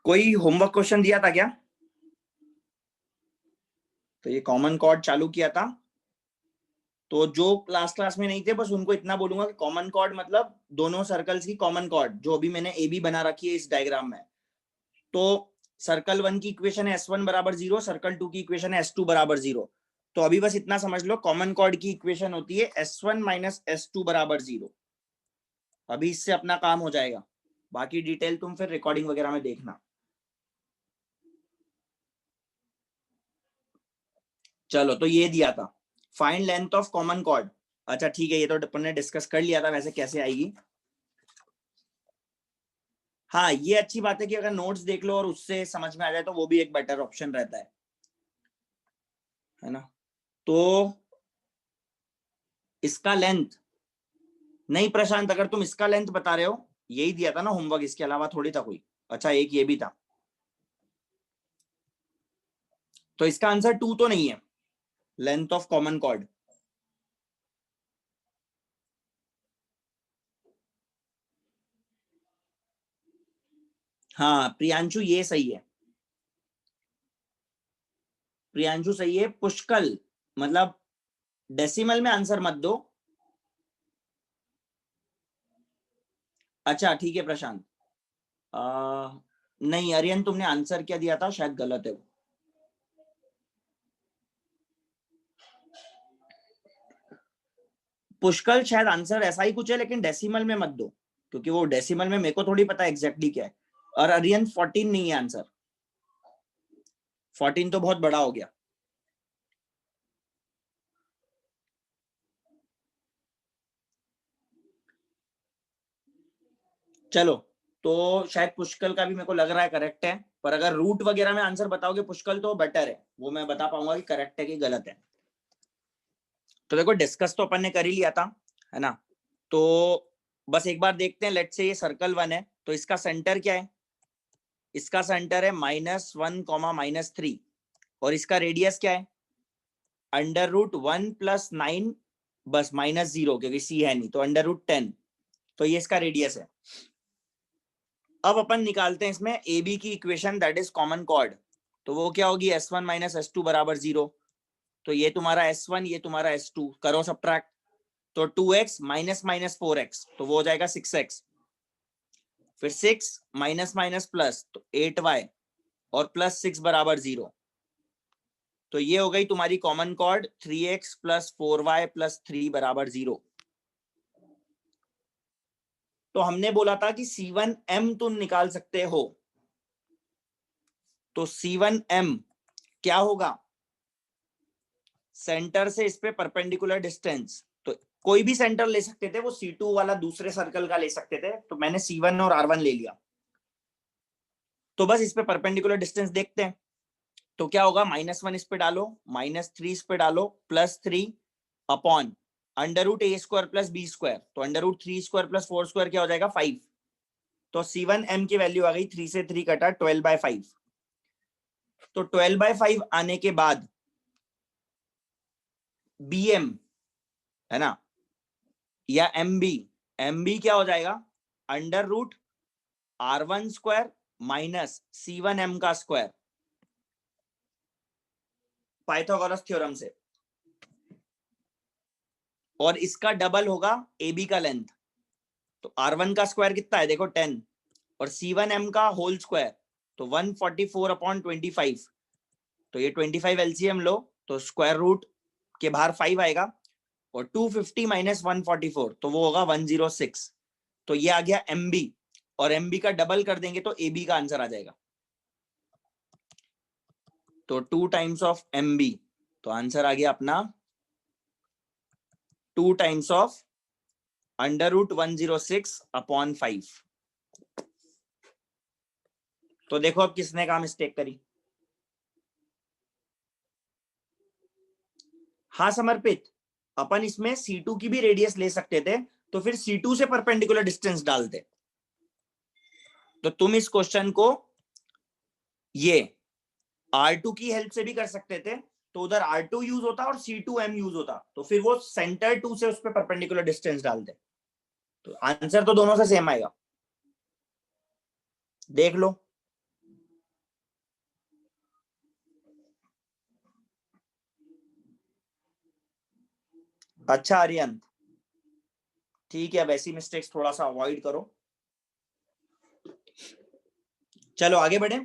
कोई homework question दिया था क्या? तो ये कॉमन कॉर्ड चालू किया था, तो जो क्लास में नहीं थे बस उनको इतना बोलूंगा कि कॉमन कॉर्ड मतलब दोनों सर्कल्स की कॉमन कॉर्ड जो अभी मैंने ए बी बना रखी है इस डायग्राम में। तो सर्कल 1 की इक्वेशन है S1 बराबर 0, सर्कल 2 की इक्वेशन है S2 बराबर 0। तो अभी बस इतना समझ लो, कॉमन कॉर्ड की इक्वेशन होती है S1 माइनस S2 बराबर 0। अभी इससे अपना काम हो जाएगा, बाकी डिटेल तुम फिर रिकॉर्डिंग वगैरह में देखना। चलो, तो ये दिया था find length of common chord. अच्छा ठीक है, ये तो अपन ने डिस्कस कर लिया था वैसे कैसे आएगी। हाँ, ये अच्छी बात है कि अगर नोट्स देख लो और उससे समझ में आ जाए तो वो भी एक बेटर ऑप्शन रहता है ना। तो इसका लेंथ नहीं प्रशांत, अगर तुम इसका लेंथ बता रहे हो, यही दिया था ना होमवर्क, इसके अलावा थोड़ी था कोई। अच्छा, एक ये भी था, तो इसका आंसर 2 तो नहीं है, लेंथ ऑफ कॉमन कॉर्ड। हाँ प्रियांशु, ये सही है, प्रियांशु सही है। पुष्कल मतलब डेसिमल में आंसर मत दो। अच्छा ठीक है प्रशांत। नहीं अरियन, तुमने आंसर क्या दिया था, शायद गलत है वो। पुष्कल शायद आंसर ऐसा ही कुछ है, लेकिन डेसिमल में मत दो, क्योंकि वो डेसिमल में मेरे को थोड़ी पता एग्जैक्टली क्या है। और अरियन 14 नहीं है आंसर, 14 तो बहुत बड़ा हो गया। चलो, तो शायद पुष्कल का भी मेरे को लग रहा है करेक्ट है, पर अगर रूट वगैरह में आंसर बताओगे पुष्कल तो बेटर है, वो मैं बता पाऊंगा कि करेक्ट है कि गलत है। तो देखो, डिस्कस तो अपन ने कर ही लिया था, है ना। तो बस एक बार देखते हैं, लेट से ये सर्कल 1 है, तो इसका सेंटर क्या है? इसका सेंटर है -1, -3। और इसका रेडियस क्या है? √1 + 9, बस -0, क्योंकि सी है नहीं, तो √10। तो ये इसका रेडियस है। अब अपन निकालते हैं इसमें ए बी की equation, that is common chord. तो वो क्या होगी? S1 माइनस S2 बराबर 0। तो ये तुम्हारा S1, ये तुम्हारा S2, करो सब्ट्रैक्ट। तो 2x माइनस माइनस 4x, तो वो हो जाएगा 6x। फिर 6 माइनस माइनस प्लस, तो 8y, और +6 बराबर 0। तो ये हो गई तुम्हारी कॉमन कॉर्ड 3x + 4y + 3 बराबर 0। तो हमने बोला था कि C1m तुम निकाल सकते हो, तो C1m क्या होगा? सेंटर से इस पे परपेंडिकुलर डिस्टेंस। तो कोई भी सेंटर ले सकते थे, वो C2 वाला दूसरे सर्कल का ले सकते थे, तो मैंने C1 और R1 ले लिया। तो बस इस पे परपेंडिकुलर डिस्टेंस देखते हैं, तो क्या होगा? -1 इस पे डालो, -3 इस पे डालो, +3 अपॉन √a² + b²। तो √3² + 4² क्या हो जाएगा? 5। तो C1m की वैल्यू आ गई, 3 से 3 कटा, 12/5। तो 12/5 आने के बाद bm, है ना, या mb क्या हो जाएगा? √R1² माइनस C1m का स्क्वायर, पाइथागोरस थ्योरम से। और इसका डबल होगा AB का लेंथ। तो R1 का स्क्वायर कितना है? देखो 10, और C1m का होल स्क्वायर, तो 144/25। तो ये 25 LCM लो, तो स्क्वायर रूट के बाहर 5 आएगा, और 250 माइनस 144, तो वो होगा 106। तो ये आ गया MB, और MB का डबल कर देंगे तो AB का आंसर आ जाएगा। तो 2 टाइम्स ऑफ MB, तो आंसर आ गया अपना 2 टाइम्स ऑफ √106/5। तो देखो अब किसने कहा मिस्टेक करी। हाँ समर्पित, अपन इसमें C2 की भी रेडियस ले सकते थे, तो फिर C2 से परपेंडिकुलर डिस्टेंस डालते। तो तुम इस क्वेश्चन को ये R2 की हेल्प से भी कर सकते थे, तो उधर R2 यूज होता और C2m यूज होता, तो फिर वो सेंटर 2 से उस पर परपेंडिकुलर डिस्टेंस डालते, तो आंसर तो दोनों से सेम आएगा। देख लो। अच्छा आर्यन, ठीक है, वैसी मिस्टेक्स थोड़ा सा अवॉइड करो। चलो आगे बढ़े।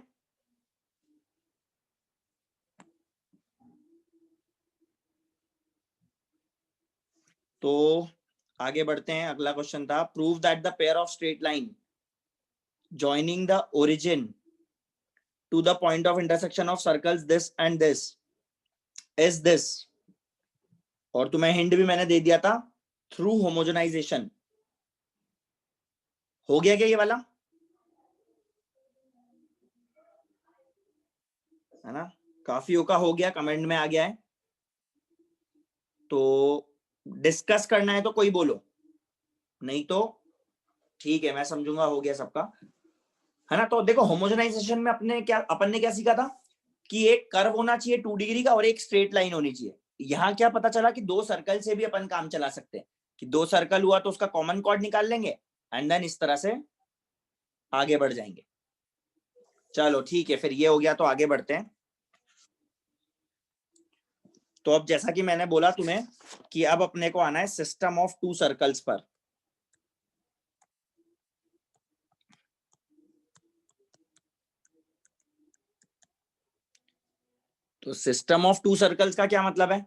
तो आगे बढ़ते हैं, अगला क्वेश्चन था prove that the pair of straight line joining the origin to the point of intersection of circles this and this is this, और तुम्हें हिंट भी मैंने दे दिया था, थ्रू होमोजेनाइजेशन। हो गया क्या ये वाला, है ना? काफियों का हो गया, कमेंट में आ गया है। तो डिस्कस करना है तो कोई बोलो, नहीं तो ठीक है, मैं समझूंगा हो गया सबका, है ना? तो देखो होमोजेनाइजेशन में अपन ने क्या सीखा था कि एक कर्व होना चाहिए 2 डिग्री का और एक स्ट्रेट लाइन होनी चाहिए। यहाँ क्या पता चला कि 2 सर्कल से भी अपन काम चला सकते हैं, कि 2 सर्कल हुआ तो उसका कॉमन कॉर्ड निकाल लेंगे एंड देन इस तरह से आगे बढ़ जाएंगे। चलो ठीक है, फिर ये हो गया, तो आगे बढ़ते हैं। तो अब जैसा कि मैंने बोला तुम्हें कि अब अपने को आना है सिस्टम ऑफ 2 सर्कल्स पर। तो सिस्टम ऑफ 2 सर्कल्स का क्या मतलब है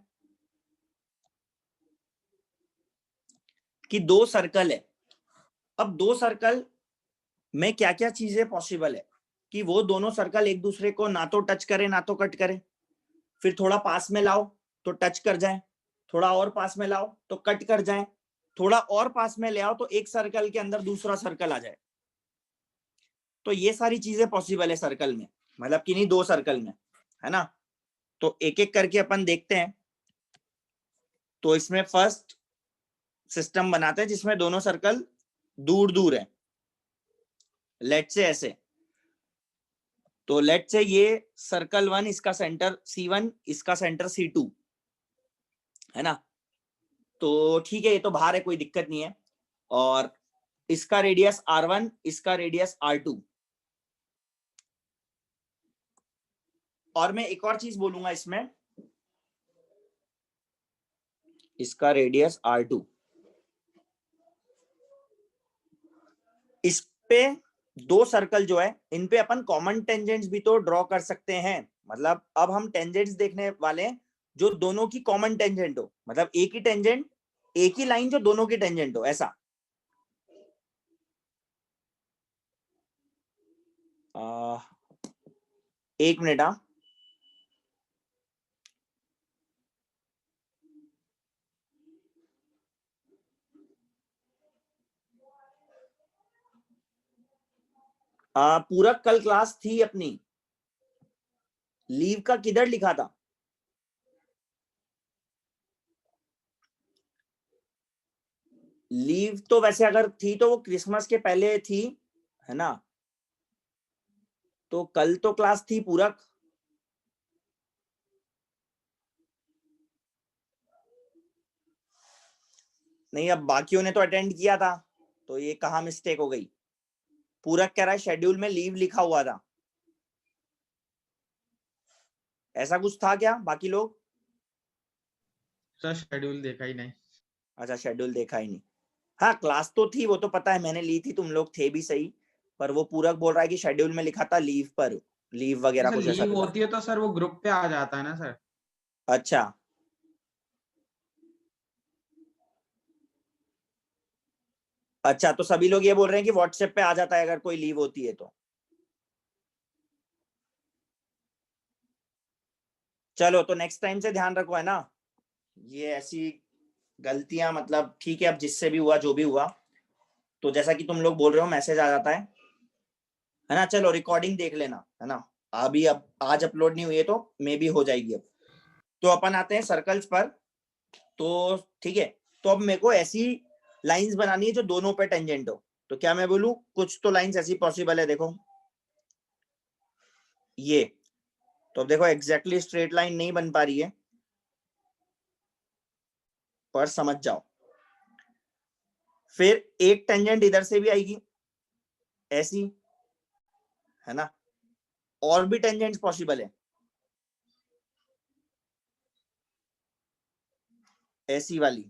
कि 2 सर्कल है। अब 2 सर्कल में क्या क्या चीजें पॉसिबल है कि वो दोनों सर्कल एक दूसरे को ना तो टच करे ना तो कट करे, फिर थोड़ा पास में लाओ तो टच कर जाए, थोड़ा और पास में लाओ तो कट कर जाए, थोड़ा और पास में ले आओ तो एक सर्कल के अंदर दूसरा सर्कल आ जाए। तो ये सारी चीजें पॉसिबल है सर्कल में, मतलब कि नहीं 2 सर्कल में, है ना? तो एक एक करके अपन देखते हैं। तो इसमें फर्स्ट सिस्टम बनाते हैं जिसमें दोनों सर्कल दूर दूर है। लेट से ऐसे, तो लेट से ये सर्कल 1, इसका सेंटर C1, इसका सेंटर C2, है ना? तो ठीक है, ये तो बाहर है, कोई दिक्कत नहीं है। और इसका रेडियस R1, इसका रेडियस R2। और मैं एक और चीज बोलूंगा इसमें, इसका रेडियस R2। इस पे 2 सर्कल जो है इन पे अपन कॉमन टेंजेंट्स भी तो ड्रॉ कर सकते हैं। मतलब अब हम टेंजेंट्स देखने वाले हैं जो दोनों की कॉमन टेंजेंट हो, मतलब एक ही टेंजेंट, एक ही लाइन जो दोनों की टेंजेंट हो, ऐसा। एक मिनट, पूरक कल क्लास थी अपनी, लीव का किधर लिखा था? लीव तो वैसे अगर थी तो वो क्रिसमस के पहले थी, है ना? तो कल तो क्लास थी पूरक। नहीं, अब बाकियों ने तो अटेंड किया था, तो ये कहाँ मिस्टेक हो गई? पूरक कह रहा है शेड्यूल में लीव लिखा हुआ था, ऐसा कुछ था क्या बाकी लोग? सर शेड्यूल देखा ही नहीं। अच्छा, शेड्यूल देखा ही नहीं। हाँ, क्लास तो थी, वो तो पता है, मैंने ली थी, तुम लोग थे भी सही। पर वो पूरक बोल रहा है कि शेड्यूल में लिखा था लीव पर, लीव वगैरह सर कुछ ऐसा लीव लिखा। होती है तो सर वो ग्रुप पे आ जाता है ना सर। अच्छा, अच्छा, तो सभी लोग ये बोल रहे हैं कि व्हाट्सएप पे आ जाता है अगर कोई लीव होती है तो। चलो, तो नेक्स्ट टाइम से ध्यान रखो, है ना? ये ऐसी गलतियां, मतलब ठीक है, अब जिससे भी हुआ जो भी हुआ, तो जैसा कि तुम लोग बोल रहे हो मैसेज आ जाता है ना? चलो रिकॉर्डिंग देख लेना, है ना? अभी अब आज अपलोड नहीं हुई है तो मे बी हो जाएगी अब। तो अपन आते हैं सर्कल्स पर। तो ठीक है, तो अब मेरे को ऐसी लाइंस बनानी है जो दोनों पे टेंजेंट हो। तो क्या मैं बोलूं, कुछ तो लाइंस ऐसी पॉसिबल है, देखो ये। तो अब देखो एग्जैक्टली स्ट्रेट लाइन नहीं बन पा रही है, पर समझ जाओ। फिर एक टेंजेंट इधर से भी आएगी ऐसी, है ना? और भी टेंजेंट्स पॉसिबल है। ऐसी वाली,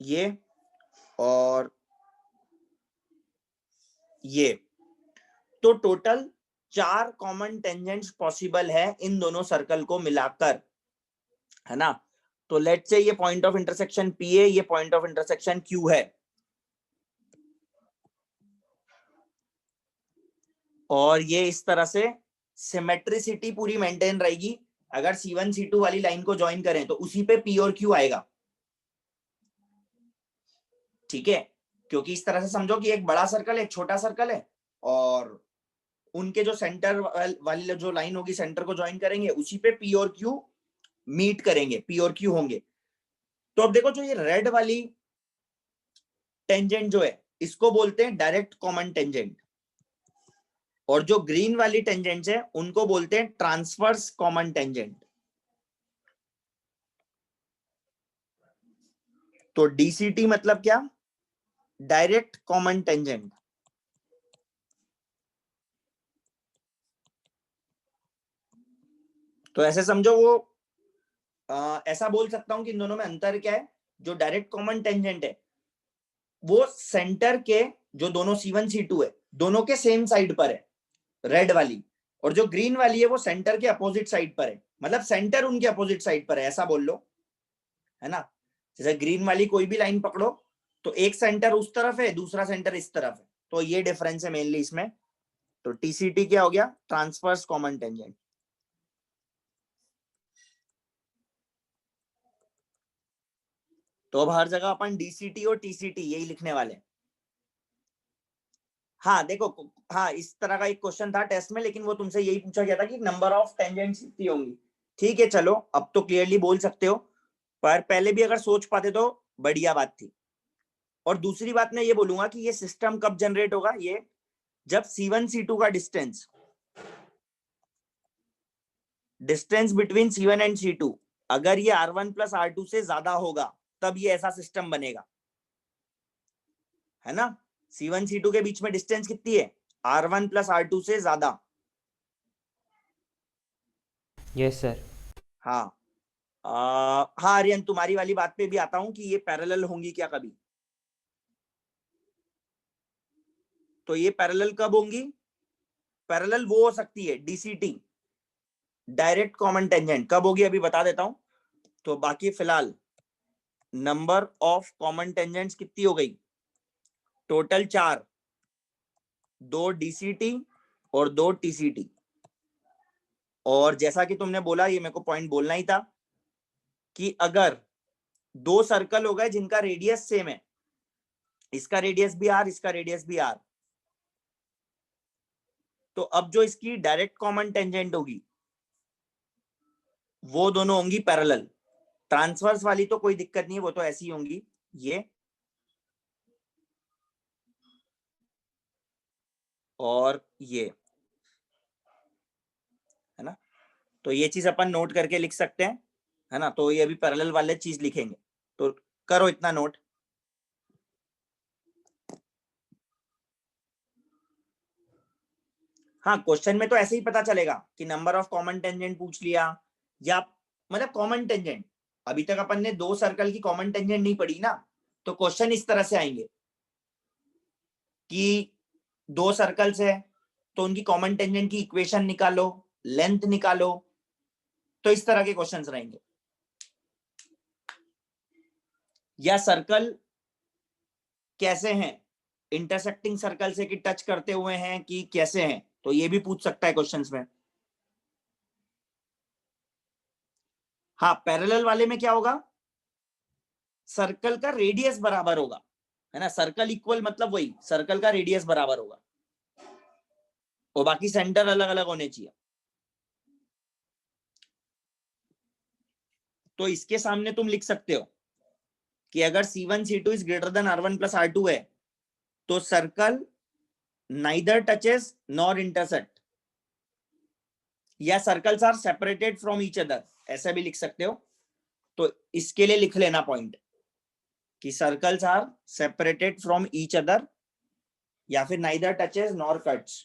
ये और ये, तो टोटल 4 कॉमन टेंजेंट्स पॉसिबल है इन दोनों सर्कल को मिलाकर, है ना। तो लेट्स से ये पॉइंट ऑफ इंटरसेक्शन P है, ये पॉइंट ऑफ इंटरसेक्शन Q है, और ये इस तरह से सिमेट्रिसिटी पूरी मेंटेन रहेगी। अगर C1 C2 वाली लाइन को ज्वाइन करें तो उसी पे P और Q आएगा, ठीक है। क्योंकि इस तरह से समझो कि एक बड़ा सर्कल है, एक छोटा सर्कल है, और उनके जो सेंटर वाली जो लाइन होगी सेंटर को ज्वाइन करेंगे, उसी पे P और Q मीट करेंगे, P और Q होंगे। तो अब देखो जो ये रेड वाली टेंजेंट जो है इसको बोलते हैं डायरेक्ट कॉमन टेंजेंट, और जो ग्रीन वाली टेंजेंट्स है उनको बोलते हैं ट्रांसवर्स कॉमन टेंजेंट। तो डीसीटी मतलब क्या? Direct common tangent. तो ऐसे समझो वो ऐसा बोल सकता हूं कि इन दोनों में अंतर क्या है। जो डायरेक्ट कॉमन टेंजेंट है वो सेंटर के जो दोनों C1 C2 है दोनों के सेम साइड पर है, रेड वाली, और जो ग्रीन वाली है वो सेंटर के अपोजिट साइड पर है, मतलब सेंटर उनके अपोजिट साइड पर है, ऐसा बोल लो, है ना। जैसे ग्रीन वाली कोई भी लाइन पकड़ो तो एक सेंटर उस तरफ है, दूसरा सेंटर इस तरफ है, तो ये डिफरेंस है मेनली इसमें। तो टीसीटी क्या हो गया? Transverse common tangent. तो अब हर जगह अपन डीसीटी और टीसीटी यही लिखने वाले हैं। हाँ देखो, हाँ इस तरह का एक क्वेश्चन था टेस्ट में, लेकिन वो तुमसे यही पूछा गया था कि नंबर ऑफ टेंजेंट्स कितनी होंगी। ठीक है चलो, अब तो क्लियरली बोल सकते हो, पर पहले भी अगर सोच पाते तो बढ़िया बात थी। और दूसरी बात मैं ये बोलूंगा कि ये सिस्टम कब जनरेट होगा, ये जब C1 C2 का distance between C1 and C2 अगर ये R1 प्लस R2 से ज्यादा होगा तब ये ऐसा सिस्टम बनेगा, है ना। C1 C2 के बीच में डिस्टेंस कितनी है? R1 प्लस R2 से ज्यादा। Yes sir. हाँ हाँ आर्यन, तुम्हारी वाली बात पे भी आता हूं कि ये पैरेलल होंगी क्या कभी। तो ये पैरेलल कब होंगी? पैरेलल वो हो सकती है डीसीटी, डायरेक्ट कॉमन टेंजेंट, कब होगी अभी बता देता हूं। तो बाकी फिलहाल नंबर ऑफ कॉमन टेंजेंट्स कितनी हो गई? टोटल 4, 2 डीसीटी और 2 टीसीटी। और जैसा कि तुमने बोला, ये मेरे को पॉइंट बोलना ही था कि अगर 2 सर्कल हो गए जिनका रेडियस सेम है, इसका रेडियस भी R, इसका रेडियस भी R, तो अब जो इसकी डायरेक्ट कॉमन टेंजेंट होगी वो दोनों होंगी पैरेलल। ट्रांसवर्स वाली तो कोई दिक्कत नहीं है, वो तो ऐसी होंगी, ये और ये, है ना। तो ये चीज अपन नोट करके लिख सकते हैं, है ना। तो ये अभी पैरेलल वाले चीज लिखेंगे, तो करो इतना नोट। हाँ क्वेश्चन में तो ऐसे ही पता चलेगा कि नंबर ऑफ कॉमन टेंजेंट पूछ लिया, या मतलब कॉमन टेंजेंट, अभी तक अपन ने 2 सर्कल की कॉमन टेंजेंट नहीं पढ़ी ना, तो क्वेश्चन इस तरह से आएंगे कि 2 सर्कल्स है तो उनकी कॉमन टेंजेंट की इक्वेशन निकालो, लेंथ निकालो, तो इस तरह के क्वेश्चंस रहेंगे। या सर्कल कैसे हैं, इंटरसेक्टिंग सर्कल से कि टच करते हुए हैं कि कैसे हैं, तो ये भी पूछ सकता है क्वेश्चंस में। हाँ पैरेलल वाले में क्या होगा? सर्कल का रेडियस बराबर होगा, है ना। सर्कल इक्वल मतलब वही, सर्कल का रेडियस बराबर होगा और बाकी सेंटर अलग अलग होने चाहिए। तो इसके सामने तुम लिख सकते हो कि अगर C1 C2 is greater than R1 plus R2 है तो circle neither touches nor intersect, या circles are separated from each other, ऐसा भी लिख सकते हो। तो इसके लिए लिख लेना पॉइंट कि circles are separated from each other, या फिर neither touches nor cuts.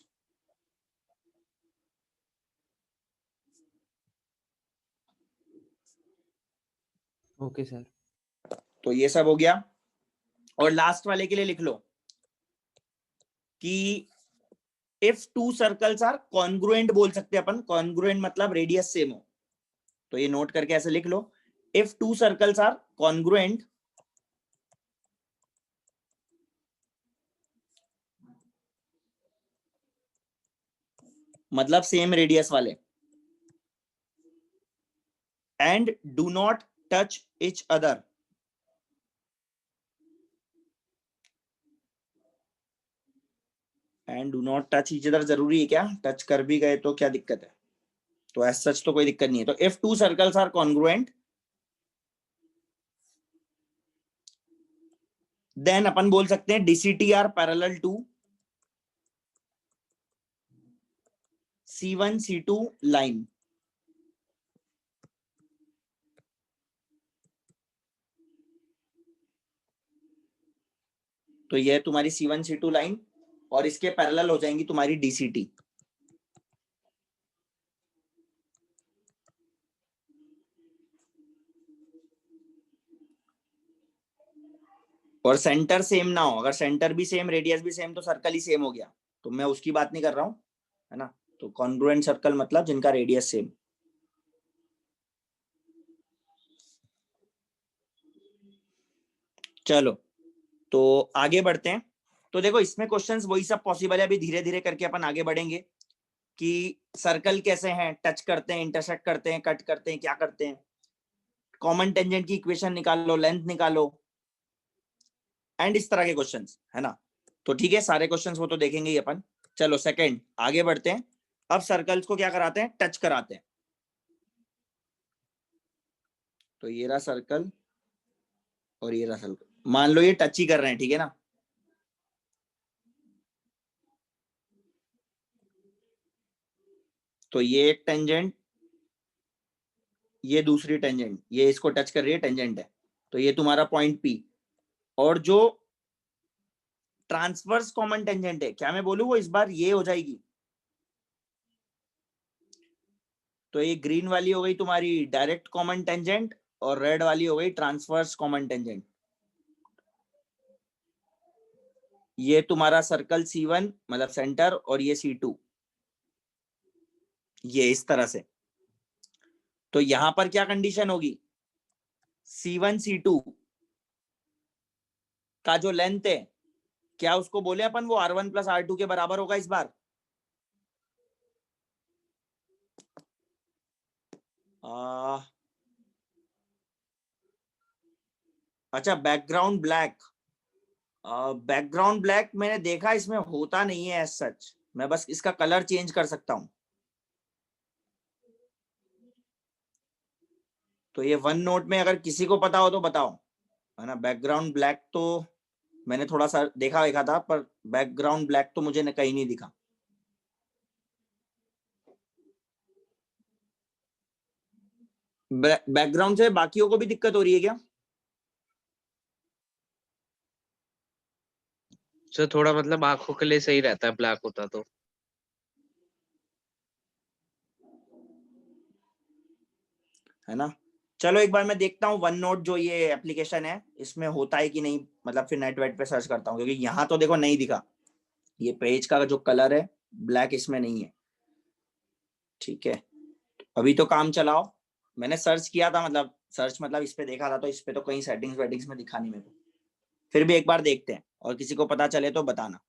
Okay sir. तो ये सब हो गया। और लास्ट वाले के लिए लिख लो कि if two circles are congruent, बोल सकते हैं अपन, कॉन्ग्रुएंट मतलब रेडियस सेम हो। तो ये नोट करके ऐसे लिख लो, if two circles are congruent मतलब सेम रेडियस वाले, and do not touch each other, and do not touch each other जरूरी है क्या? टच कर भी गए तो क्या दिक्कत है? तो एज सच तो कोई दिक्कत नहीं है। तो if two circles are congruent then अपन बोल सकते हैं DCT are parallel to C1 C2 line. तो ये तुम्हारी C1 C2 लाइन और इसके पैरेलल हो जाएंगी तुम्हारी डीसीटी। और सेंटर सेम ना हो, अगर सेंटर भी सेम रेडियस भी सेम तो सर्कल ही सेम हो गया। तो मैं उसकी बात नहीं कर रहा हूं, है ना। तो कॉन्ग्रुएंट सर्कल मतलब जिनका रेडियस सेम। चलो तो आगे बढ़ते हैं। तो देखो इसमें क्वेश्चंस वही सब पॉसिबल है, अभी धीरे धीरे करके अपन आगे बढ़ेंगे कि सर्कल कैसे हैं, टच करते हैं, इंटरसेक्ट करते हैं, कट करते हैं, क्या करते हैं, कॉमन टेंजेंट की इक्वेशन निकालो, लेंथ निकालो, एंड इस तरह के क्वेश्चंस, है ना। तो ठीक है, सारे क्वेश्चंस वो तो देखेंगे ही अपन। चलो सेकंड आगे बढ़ते हैं। अब सर्कल्स को क्या कराते हैं? टच कराते हैं। तो ये रहा सर्कल और ये रहा सर्कल, मान लो ये टच ही कर रहे हैं, ठीक है ना। तो ये एक टेंजेंट, ये दूसरी टेंजेंट, ये इसको टच कर रही है, टेंजेंट है। तो ये तुम्हारा पॉइंट P। और जो ट्रांसवर्स कॉमन टेंजेंट है, क्या मैं बोलूं, वो इस बार ये हो जाएगी। तो ये ग्रीन वाली हो गई तुम्हारी डायरेक्ट कॉमन टेंजेंट और रेड वाली हो गई ट्रांसवर्स कॉमन टेंजेंट। ये तुम्हारा सर्कल C1 मतलब सेंटर और ये C2, ये इस तरह से। तो यहां पर क्या कंडीशन होगी? C1 C2 का जो लेंथ है, क्या उसको बोले अपन वो R1 प्लस R2 के बराबर होगा इस बार? अच्छा बैकग्राउंड ब्लैक, बैकग्राउंड ब्लैक मैंने देखा इसमें होता नहीं है एज सच, मैं बस इसका कलर चेंज कर सकता हूं। तो ये वन नोट में अगर किसी को पता हो तो बताओ, है ना। बैकग्राउंड ब्लैक तो मैंने थोड़ा सा देखा देखा था, पर बैकग्राउंड ब्लैक तो मुझे कहीं नहीं दिखा। बैकग्राउंड से बाकियों को भी दिक्कत हो रही है क्या? सर थोड़ा मतलब आंखों के लिए सही रहता है ब्लैक होता तो। है ना। चलो एक बार मैं देखता हूँ वन नोट जो ये एप्लीकेशन है इसमें होता है कि नहीं, मतलब फिर नेट वेट पे सर्च करता हूँ, क्योंकि यहाँ तो देखो नहीं दिखा। ये पेज का जो कलर है ब्लैक इसमें नहीं है, ठीक है। अभी तो काम चलाओ। मैंने सर्च किया था, मतलब सर्च मतलब इस पे देखा था, तो इस पे तो कहीं सेटिंग्स वेटिंग्स में दिखा नहीं मेरे को। फिर भी एक बार देखते हैं और किसी को पता चले तो बताना।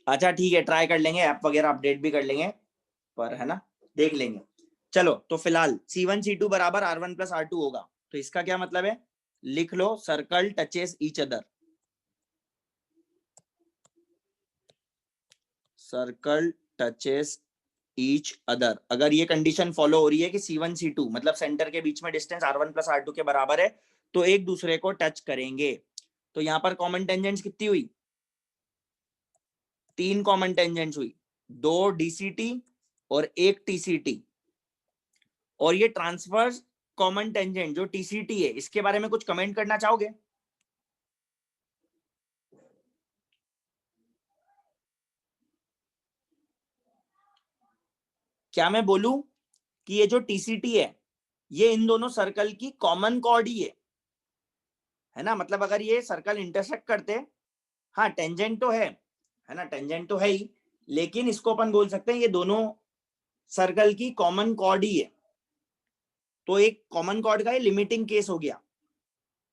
अच्छा ठीक है, ट्राई कर लेंगे, ऐप वगैरह अपडेट भी कर लेंगे, पर है ना, देख लेंगे। चलो तो फिलहाल C1 C2 बराबर R1 प्लस R2 होगा। तो इसका क्या मतलब है? लिख लो circle touches each other, circle touches each other. अगर ये कंडीशन फॉलो हो रही है कि C1 C2 मतलब सेंटर के बीच में डिस्टेंस R1 प्लस R2 के बराबर है, तो एक दूसरे को टच करेंगे। तो यहां पर कॉमन टेंजेंट्स कितनी हुई? 3 कॉमन टेंजेंट्स हुई, 2 DCT और 1 TCT। और ये ट्रांसवर्स कॉमन टेंजेंट जो TCT है, इसके बारे में कुछ कमेंट करना चाहोगे? क्या मैं बोलूं कि ये जो TCT है ये इन दोनों सर्कल की कॉमन कॉर्ड ही है ना, मतलब अगर ये सर्कल इंटरसेक्ट करते, हाँ टेंजेंट तो है ना, टेंजेंट तो है ही, लेकिन इसको अपन बोल सकते हैं ये दोनों सर्कल की कॉमन कॉर्ड ही है। तो एक कॉमन कॉर्ड का ये लिमिटिंग केस हो गया।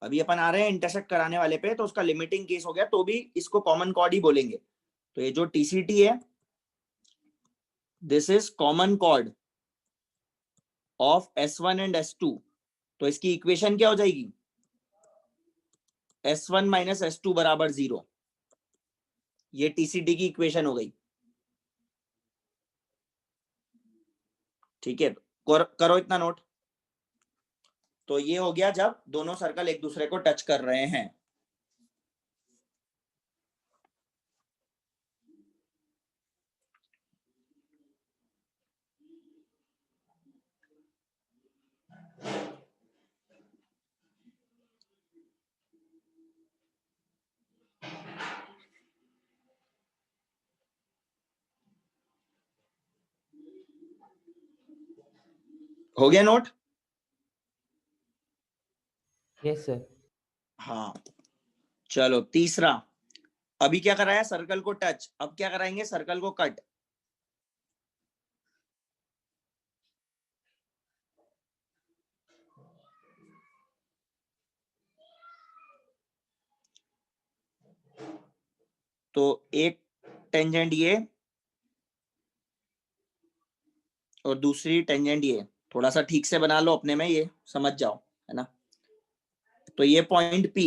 अभी अपन आ रहे हैं इंटरसेक्ट कराने वाले पे, तो उसका लिमिटिंग केस हो गया, तो भी इसको कॉमन कॉर्ड ही बोलेंगे। तो ये जो टीसीटी है, this is common chord of S1 and S2। तो इसकी इक्वेशन क्या हो जाएगी, S1 माइनस S2 बराबर 0। ये टीसीटी की इक्वेशन हो गई। ठीक है, करो इतना नोट। तो ये हो गया जब दोनों सर्कल एक दूसरे को टच कर रहे हैं। हो गया नोट? Yes sir. हाँ, चलो तीसरा। अभी क्या कराया, सर्कल को टच, अब क्या कराएंगे, सर्कल को कट। तो एक टेंजेंट ये और दूसरी टेंजेंट ये, थोड़ा सा ठीक से बना लो अपने में, ये समझ जाओ, है ना। तो ये पॉइंट P,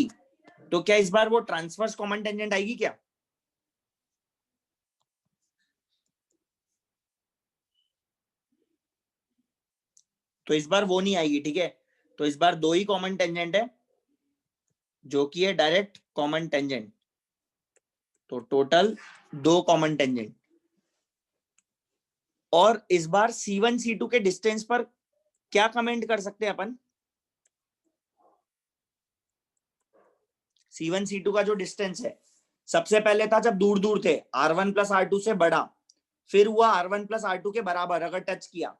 तो क्या इस बार वो ट्रांसवर्स कॉमन टेंजेंट आएगी क्या? तो इस बार वो नहीं आएगी, ठीक है। तो इस बार दो ही कॉमन टेंजेंट है, जो कि है डायरेक्ट कॉमन टेंजेंट। तो टोटल दो कॉमन टेंजेंट। और इस बार C1 C2 के डिस्टेंस पर क्या कमेंट कर सकते हैं अपन, C1 C2 का जो डिस्टेंस है, सबसे पहले था जब दूर दूर थे R1 प्लस R2 से बड़ा, फिर हुआ R1 प्लस R2 के बराबर अगर टच किया,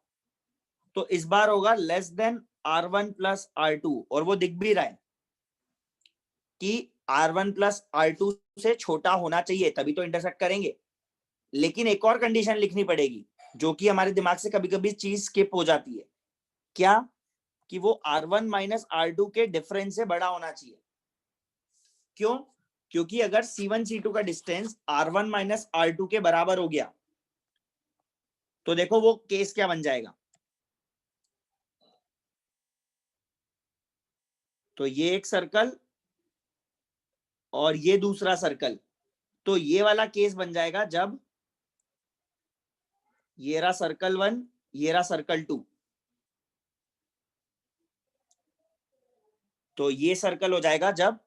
तो इस बार होगा less than R1 plus R2, और वो दिख भी रहा है कि R1 प्लस R2 से छोटा होना चाहिए, तभी तो इंटरसेक्ट करेंगे। लेकिन एक और कंडीशन लिखनी पड़ेगी, जो कि हमारे दिमाग से कभी कभी चीज स्किप हो जाती है। क्या? कि वो R1 माइनस R2 के डिफरेंस से बड़ा होना चाहिए। क्यों? क्योंकि अगर C1 C2 का डिस्टेंस R1 माइनस R2 के बराबर हो गया, तो देखो वो केस क्या बन जाएगा। तो ये एक सर्कल और ये दूसरा सर्कल, तो ये वाला केस बन जाएगा जब ये रहा सर्कल 1, ये रहा सर्कल 2। तो ये सर्कल हो जाएगा जब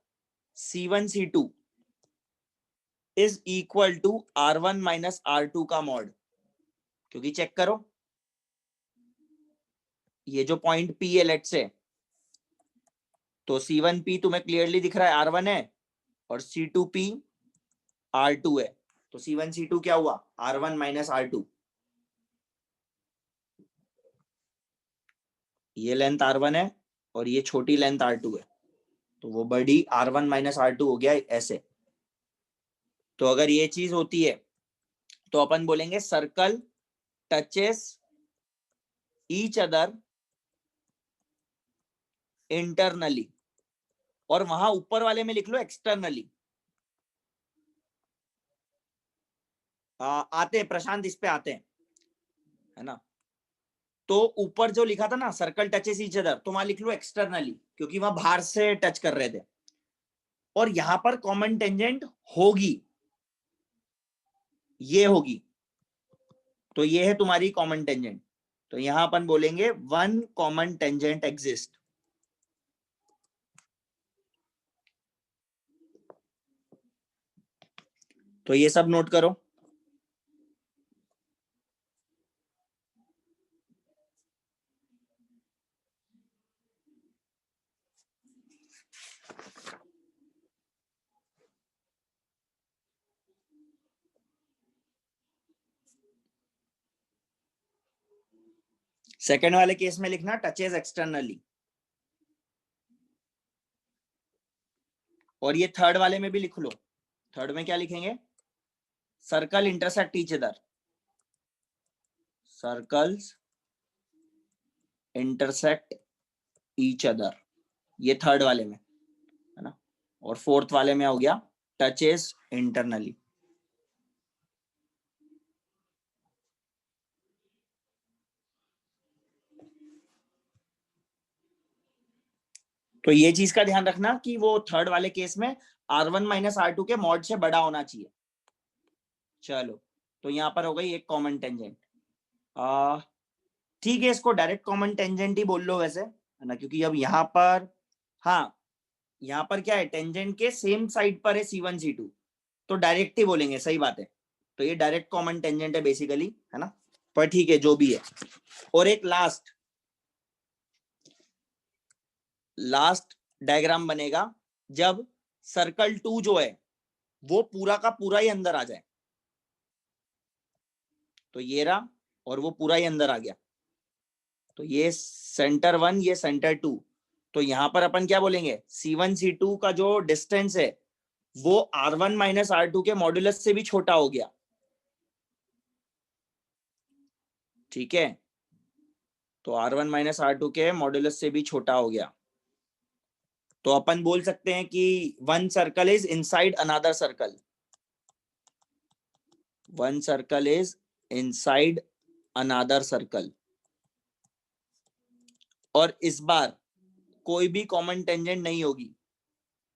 C1 C2 is equal to R1 minus R2 का मॉड। क्योंकि चेक करो, ये जो पॉइंट P है लेट से, तो C1P तुम्हें क्लियरली दिख रहा है R1 है, और C2P R2 है। तो C1 C2 क्या हुआ, R1 माइनस R2। ये लेंथ R1 है और ये छोटी लेंथ R2 है, तो वो बड़ी R1 माइनस R2 हो गया ऐसे। तो अगर ये चीज होती है तो अपन बोलेंगे circle touches each other internally, और वहां ऊपर वाले में लिख लो एक्सटर्नली। आते हैं प्रशांत, इस पे आते हैं, है ना। तो ऊपर जो लिखा था ना सर्कल टचेस ईच अदर, तो वहां लिख लो एक्सटर्नली, क्योंकि वहां बाहर से टच कर रहे थे। और यहां पर कॉमन टेंजेंट होगी, ये होगी, तो ये है तुम्हारी कॉमन टेंजेंट। तो यहां अपन बोलेंगे वन कॉमन टेंजेंट एग्जिस्ट। तो ये सब नोट करो। सेकंड वाले केस में लिखना टचेस एक्सटर्नली, और ये थर्ड वाले में भी लिख लो। थर्ड में क्या लिखेंगे? Circle intersect each other, circles intersect each other, ये थर्ड वाले में है ना। और फोर्थ वाले में हो गया टचेस इंटरनली। तो ये चीज का ध्यान रखना कि वो थर्ड वाले केस में R1 माइनस R2 के मॉड से बड़ा होना चाहिए। चलो, तो यहां पर हो गई एक कॉमन टेंजेंट। ठीक है, इसको डायरेक्ट कॉमन टेंजेंट ही बोल लो वैसे, है ना, क्योंकि अब यहाँ पर, हाँ यहाँ पर क्या है, टेंजेंट के सेम साइड पर है C1 C2, तो डायरेक्ट ही बोलेंगे, सही बात है। तो ये डायरेक्ट कॉमन टेंजेंट है बेसिकली, है ना, पर ठीक है जो भी है। और एक लास्ट डायग्राम बनेगा जब सर्कल 2 जो है वो पूरा का पूरा ही अंदर आ जाए। तो ये रहा, और वो पूरा ही अंदर आ गया, तो ये सेंटर 1, ये सेंटर 2। तो यहां पर अपन क्या बोलेंगे, C1 C2 का जो डिस्टेंस है वो R1 माइनस R2 के मॉड्यूलस से भी छोटा हो गया। ठीक है, तो R1 माइनस R2 के मॉड्यूलस से भी छोटा हो गया। तो अपन बोल सकते हैं कि one circle is inside another circle, one circle is inside another circle. और इस बार कोई भी कॉमन टेंजेंट नहीं होगी,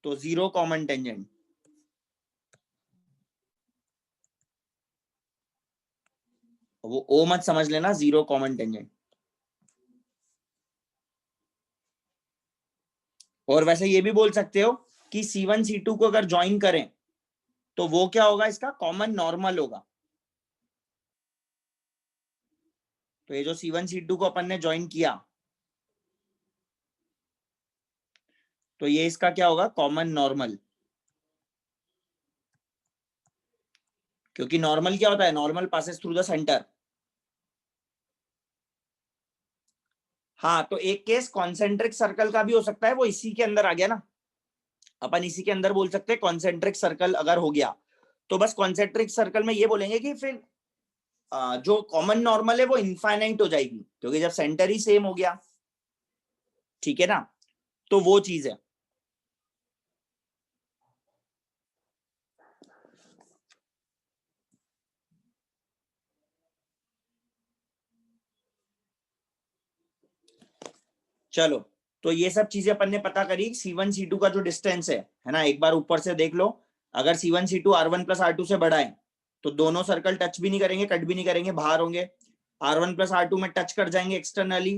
तो जीरो कॉमन टेंजेंट। वो ओ मत समझ लेना, जीरो कॉमन टेंजेंट। और वैसे ये भी बोल सकते हो कि C1 C2 को अगर ज्वाइन करें तो वो क्या होगा, इसका कॉमन नॉर्मल होगा। तो ये जो C1 C2 को अपन ने ज्वाइन किया, तो ये इसका क्या होगा, कॉमन नॉर्मल। क्योंकि नॉर्मल क्या होता है, normal passes through the centre. हाँ, तो एक केस कॉन्सेंट्रिक सर्कल का भी हो सकता है, वो इसी के अंदर आ गया ना, अपन इसी के अंदर बोल सकते हैं कॉन्सेंट्रिक सर्कल अगर हो गया। तो बस कॉन्सेंट्रिक सर्कल में ये बोलेंगे कि फिर जो कॉमन नॉर्मल है वो इनफाइनाइट हो जाएगी, क्योंकि जब सेंटर ही सेम हो गया। ठीक है ना, तो वो चीज है। चलो, तो ये सब चीजें अपन ने पता करी। C1 C2 का जो डिस्टेंस है ना, एक बार ऊपर से देख लो। अगर C1 C2 R1 plus R2 से बड़ा है तो दोनों सर्कल टच भी नहीं करेंगे, कट भी नहीं करेंगे, बाहर होंगे। R1 प्लस R2 में टच कर जाएंगे एक्सटर्नली।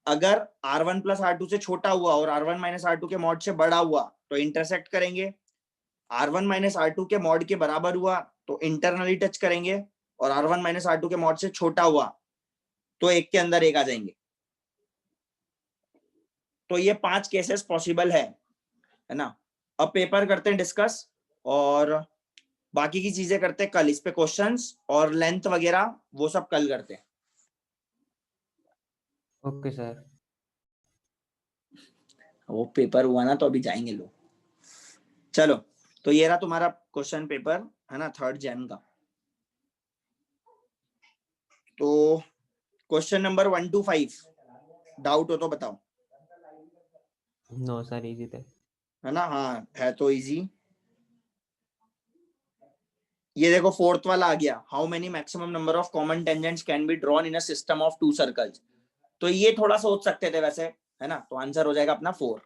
अगर R1 प्लस R2 से छोटा हुआ और R1 माइनस R2 के मॉड से बड़ा हुआ तो इंटरसेक्ट करेंगे। R1 माइनस R2 के मॉड के बराबर हुआ तो इंटरनली टच करेंगे, और R1 माइनस R2 के मॉड से छोटा हुआ तो एक के अंदर एक आ जाएंगे। तो ये 5 केसेस पॉसिबल है ना। अब पेपर करते हैं डिस्कस, और बाकी की चीजें करते हैं कल। इस पे क्वेश्चंस और लेंथ वगैरह वो सब कल करते हैं। Okay sir. वो पेपर हुआ ना तो अभी जाएंगे लोग। चलो, तो ये रहा तुम्हारा क्वेश्चन पेपर, है ना, 3rd जैन का। तो क्वेश्चन नंबर 1 to 5 डाउट हो तो बताओ। नो सर, इजी थे। है ना, हाँ है तो इजी। ये देखो 4th वाला आ गया, how many maximum number of common tangents can be drawn in a system of 2 circles. तो ये थोड़ा सोच सकते थे वैसे, है ना, तो आंसर हो जाएगा अपना 4।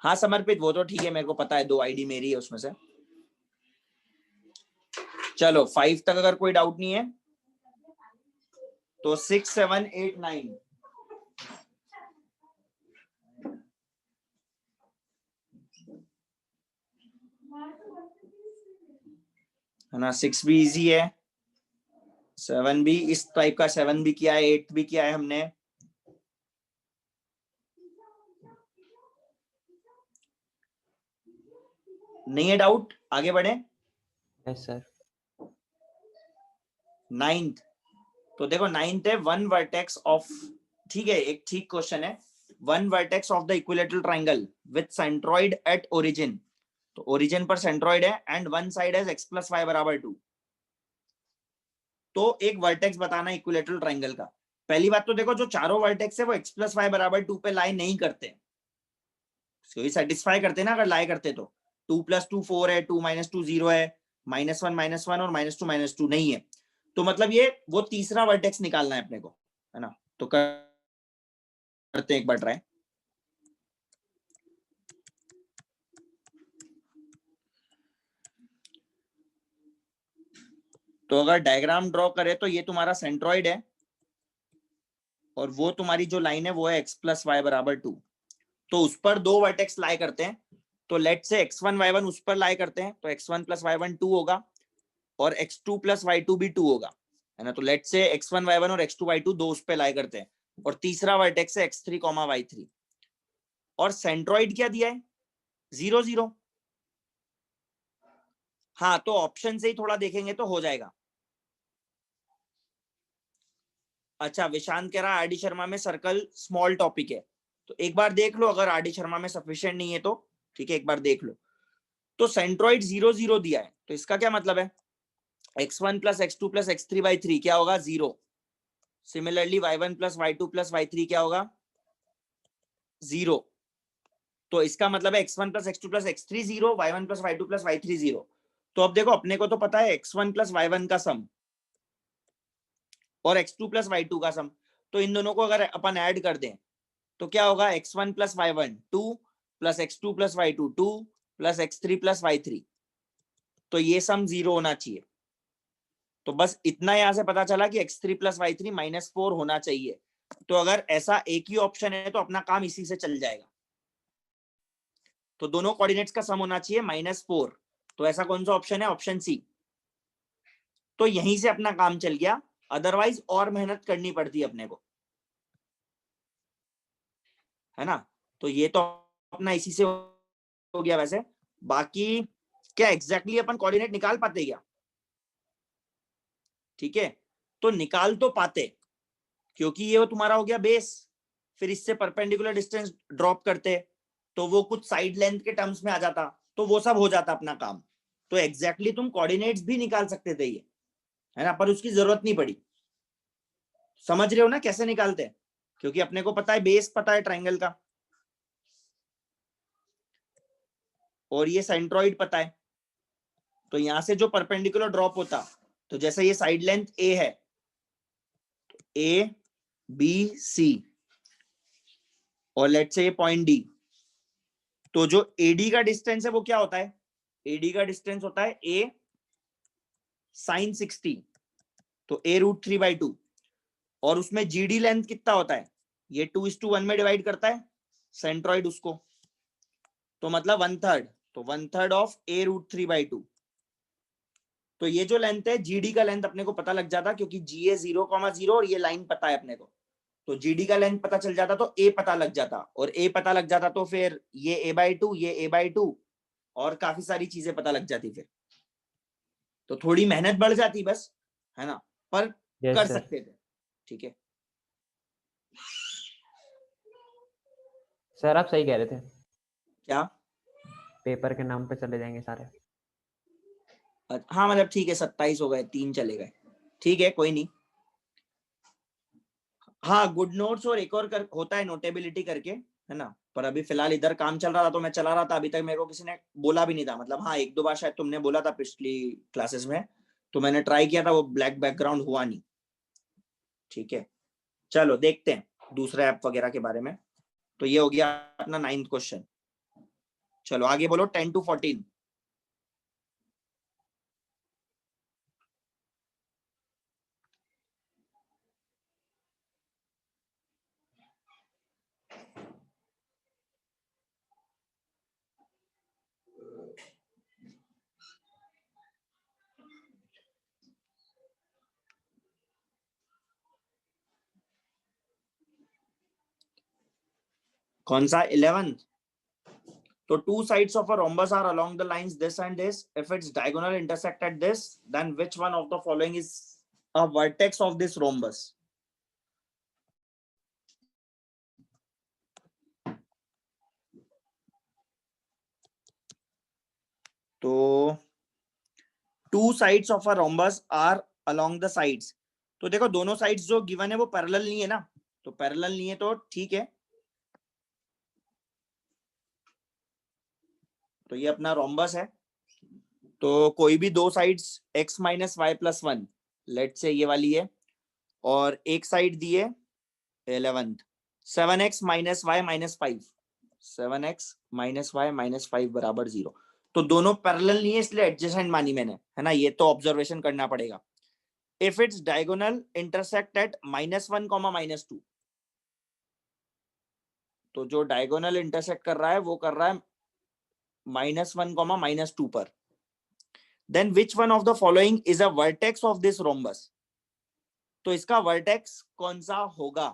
हाँ समर्पित, वो तो ठीक है, मेरे को पता है 2 आईडी मेरी है उसमें से। चलो 5 तक अगर कोई डाउट नहीं है तो 6 7 8 9 है ना, 6 भी इजी है, 7 भी इस टाइप का, 7 भी किया है, 8 भी किया है हमने। नहीं है डाउट, आगे बढ़े। Yes sir. नाइन्थ, तो देखो नाइन्थ है वन वर्टेक्स ऑफ, ठीक है एक ठीक क्वेश्चन है, one vertex of the equilateral triangle with centroid at origin, तो ओरिजिन पर सेंट्रॉइड है एंड वन साइड है x प्लस वाई बराबर 2, तो एक वर्टेक्स बताना इक्विलेटरल ट्राइंगल का। पहली बात तो देखो जो चारों वर्टेक्स है वो x प्लस वाई बराबर 2 पे लाई नहीं करते, सेटिस्फाई करते ना, अगर लाई करते तो 2 प्लस 2 4 है, 2 माइनस 2 0 है, -1 और -2 नहीं है, तो मतलब ये वो तीसरा वर्टेक्स निकालना है अपने को, है ना। तो करते हैं एक बार ट्राई। तो अगर डायग्राम ड्रॉ करे तो ये तुम्हारा सेंट्रॉइड है और वो तुम्हारी जो लाइन है वो है x प्लस वाई बराबर 2, तो उस पर दो वर्टेक्स लाई करते हैं, तो लेट से x1 y1 उस पर लाई करते हैं, तो x1 प्लस y1 2 होगा और x2 प्लस y2 भी 2 होगा, है ना। तो लेट से x1 y1 और x2 y2 दो उस पे लाई करते हैं, और तीसरा वर्टेक्स है x3 y3, और सेंट्रॉइड क्या दिया है 0 0। हाँ तो ऑप्शन से ही थोड़ा देखेंगे तो हो जाएगा। अच्छा विशांत कह रहा है आरडी शर्मा में सर्कल स्मॉल टॉपिक है, तो एक बार देख लो, अगर आरडी शर्मा में सफिशिएंट नहीं है तो ठीक है एक बार देख लो। तो सेंट्रॉइड 0 0 दिया है, तो इसका क्या मतलब है x1 plus x2 plus x3 by 3 क्या होगा 0। Similarly y1 plus y2 plus y3 क्या होगा 0। तो इसका मतलब है x1 plus x2 plus x3 0, y1 plus y2 plus y3 0। तो अब देखो अपने को तो पता है x1 प्लस y1 का सम और x2 प्लस y2 का सम, तो इन दोनों को अगर अपन ऐड कर दें तो क्या होगा x1 plus y1 2 plus x2 plus y2 2 plus x3 plus y3, तो ये सम 0 होना चाहिए। तो बस इतना यहां से पता चला कि x3 प्लस y3 -4 होना चाहिए। तो अगर ऐसा एक ही ऑप्शन है तो अपना काम इसी से चल जाएगा। तो दोनों कोऑर्डिनेट्स का सम होना चाहिए -4, तो ऐसा कौन सा ऑप्शन है ऑप्शन सी। तो यहीं से अपना काम चल गया, अदरवाइज और मेहनत करनी पड़ती है अपने को, है ना। तो ये तो अपना इसी से हो गया। वैसे बाकी क्या एग्जैक्टली अपन कोऑर्डिनेट निकाल पाते क्या, ठीक है तो निकाल तो पाते, क्योंकि ये तुम्हारा हो गया बेस, फिर इससे परपेंडिकुलर डिस्टेंस ड्रॉप करते तो वो कुछ साइड लेंथ के टर्म्स में आ जाता, तो वो सब हो जाता अपना काम। तो एग्जैक्टली तुम कोऑर्डिनेट्स भी निकाल सकते थे ये, है ना, पर उसकी जरूरत नहीं पड़ी। समझ रहे हो ना कैसे निकालते हैं, क्योंकि अपने को पता है बेस पता है ट्राइंगल का, और ये सेंट्रॉइड पता है, तो यहां से जो परपेंडिकुलर ड्रॉप होता, तो जैसे ये साइड लेंथ ए है, ए बी सी और लेट से ये पॉइंट डी, तो जो एडी का डिस्टेंस है वो क्या होता है, एडी का डिस्टेंस होता है ए साइन 60, तो ए √3/2, और उसमें जीडी लेंथ कितना होता है, ये 2:1 में डिवाइड करता है सेंट्रॉइड उसको, तो मतलब 1/3, तो 1/3 ऑफ ए √3/2। तो ये जो लेंथ है जीडी का लेंथ अपने को पता लग जाता, क्योंकि जी ए 0,0 और ये लाइन पता है अपने को, तो जीडी का लेंथ पता चल जाता तो ए पता लग जाता, और ए पता लग जाता तो फिर ये a/2 ये a/2 और काफी सारी चीजें पता लग जाती फिर। तो थोड़ी मेहनत बढ़ जाती बस, है ना, पर कर सर। सकते थे, ठीक है। सर आप सही कह रहे थे, क्या पेपर के नाम पे चले जाएंगे सारे। हाँ मतलब ठीक है 27 हो गए, 3 चले गए, ठीक है कोई नहीं। हाँ गुड नोट्स और एक और होता है नोटेबिलिटी करके, है ना, पर अभी फिलहाल इधर काम चल रहा था तो मैं चला रहा था, अभी तक मेरे को किसी ने बोला भी नहीं था, मतलब हाँ 1-2 बार शायद तुमने बोला था पिछली क्लासेस में, तो मैंने ट्राई किया था, वो ब्लैक बैकग्राउंड हुआ नहीं, ठीक है। चलो देखते हैं दूसरे ऐप वगैरह के बारे में। तो ये हो गया अपना 9th क्वेश्चन। चलो आगे बोलो 10 to 14। कौन सा 11th? तो two sides of a rhombus are along the lines this and this. If its diagonal intersect at this, then which one of the following is a vertex of this rhombus. तो two sides of a rhombus are along the sides. तो देखो दोनों sides जो given है वो parallel नहीं है ना, तो पैरेलल नहीं है तो ठीक है। तो ये अपना रोम्बस है, तो कोई भी दो sides x minus y plus one, let say ये वाली है, और एक साइड दी है 11th 7x minus y minus 5, 7x minus y minus 5 बराबर 0। तो दोनों पैरेलल नहीं है इसलिए एडजेसेंट मानी मैंने, है ना, ये तो ऑब्जर्वेशन करना पड़ेगा। If its diagonal intersect at -1, -2, तो जो डायगोनल इंटरसेक्ट कर रहा है वो कर रहा है -1, -2 पर, then which one of the following is a vertex of this rhombus. तो इसका वर्टेक्स कौन सा होगा,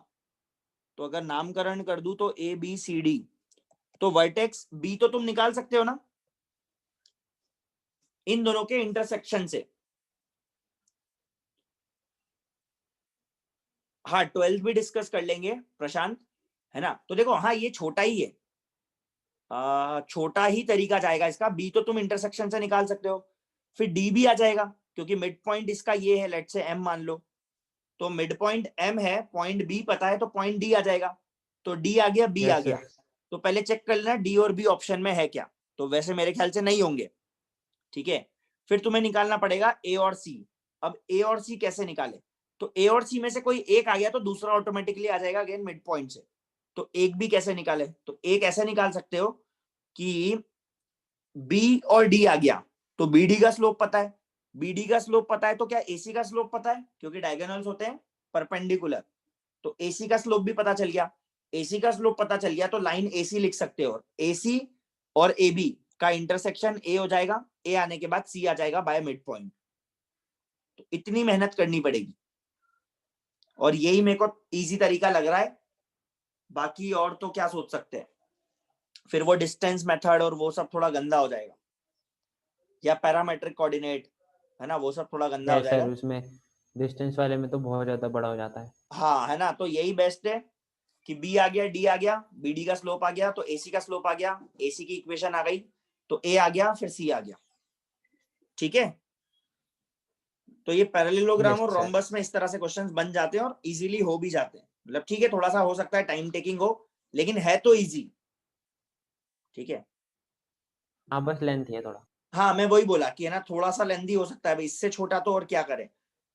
तो अगर नामकरण कर दूं तो ए बी सी डी, तो वर्टेक्स बी तो तुम निकाल सकते हो ना इन दोनों के इंटरसेक्शन से। हाँ 12th भी डिस्कस कर लेंगे प्रशांत, है ना। तो देखो हाँ ये छोटा ही है, छोटा ही तरीका जाएगा इसका। बी तो तुम इंटरसेक्शन से निकाल सकते हो, फिर डी भी आ जाएगा क्योंकि मिड पॉइंट इसका ये है, लेट से एम मान लो, तो मिड पॉइंट एम है, पॉइंट बी पता है तो पॉइंट डी आ जाएगा। तो डी आ गया, बी आ गया, तो पहले चेक कर लेना डी और बी ऑप्शन में है क्या, तो वैसे मेरे ख्याल से नहीं होंगे, ठीक है। फिर तुम्हें निकालना पड़ेगा ए और सी। अब ए और सी कैसे निकाले, तो ए और सी में से कोई एक आ गया तो दूसरा ऑटोमेटिकली आ जाएगा अगेन मिड पॉइंट से। तो एक भी कैसे निकाले, तो एक ऐसे निकाल सकते हो कि बी और डी आ गया तो बी डी का स्लोप पता है, बी डी का स्लोप पता है तो क्या एसी का स्लोप पता है, क्योंकि डायगोनल्स होते हैं परपेंडिकुलर, तो एसी का स्लोप भी पता चल गया। एसी का स्लोप पता चल गया तो लाइन एसी लिख सकते हो, एसी और ए बी का इंटरसेक्शन ए हो जाएगा, ए आने के बाद सी आ जाएगा बाय मिड पॉइंट। तो इतनी मेहनत करनी पड़ेगी और यही मेरे को इजी तरीका लग रहा है, बाकी और तो क्या सोच सकते हैं, फिर वो डिस्टेंस मेथड और वो सब थोड़ा गंदा हो जाएगा, या पैरामेट्रिक कोऑर्डिनेट, है ना, वो सब थोड़ा गंदा हो जाएगा। सर उसमें डिस्टेंस वाले में तो बहुत ज्यादा बड़ा हो जाता है। हाँ है ना, तो यही बेस्ट है कि बी आ गया, डी आ गया, बी डी का स्लोप आ गया तो एसी का स्लोप आ गया, एसी की इक्वेशन आ गई तो ए आ गया, फिर सी आ गया, ठीक है। तो ये पैरेललोग्राम और Yes, sir. रोम्बस में इस तरह से क्वेश्चंस बन जाते हैं और इजीली हो भी जाते हैं, मतलब ठीक है थोड़ा सा हो सकता है टाइम टेकिंग हो लेकिन है तो इजी, ठीक है। हाँ बस लेंथ है थोड़ा। हाँ मैं वही बोला कि है ना थोड़ा सा लेंदी हो सकता है भाई, इससे छोटा तो और क्या करें,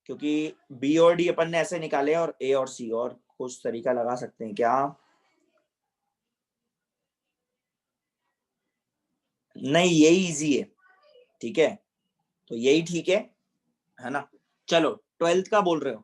क्योंकि बी और डी अपन ने ऐसे निकाले और ए और सी, और कुछ तरीका लगा सकते हैं क्या, नहीं यही इजी है, ठीक है, तो यही ठीक है ना। चलो 12th का बोल रहे हो,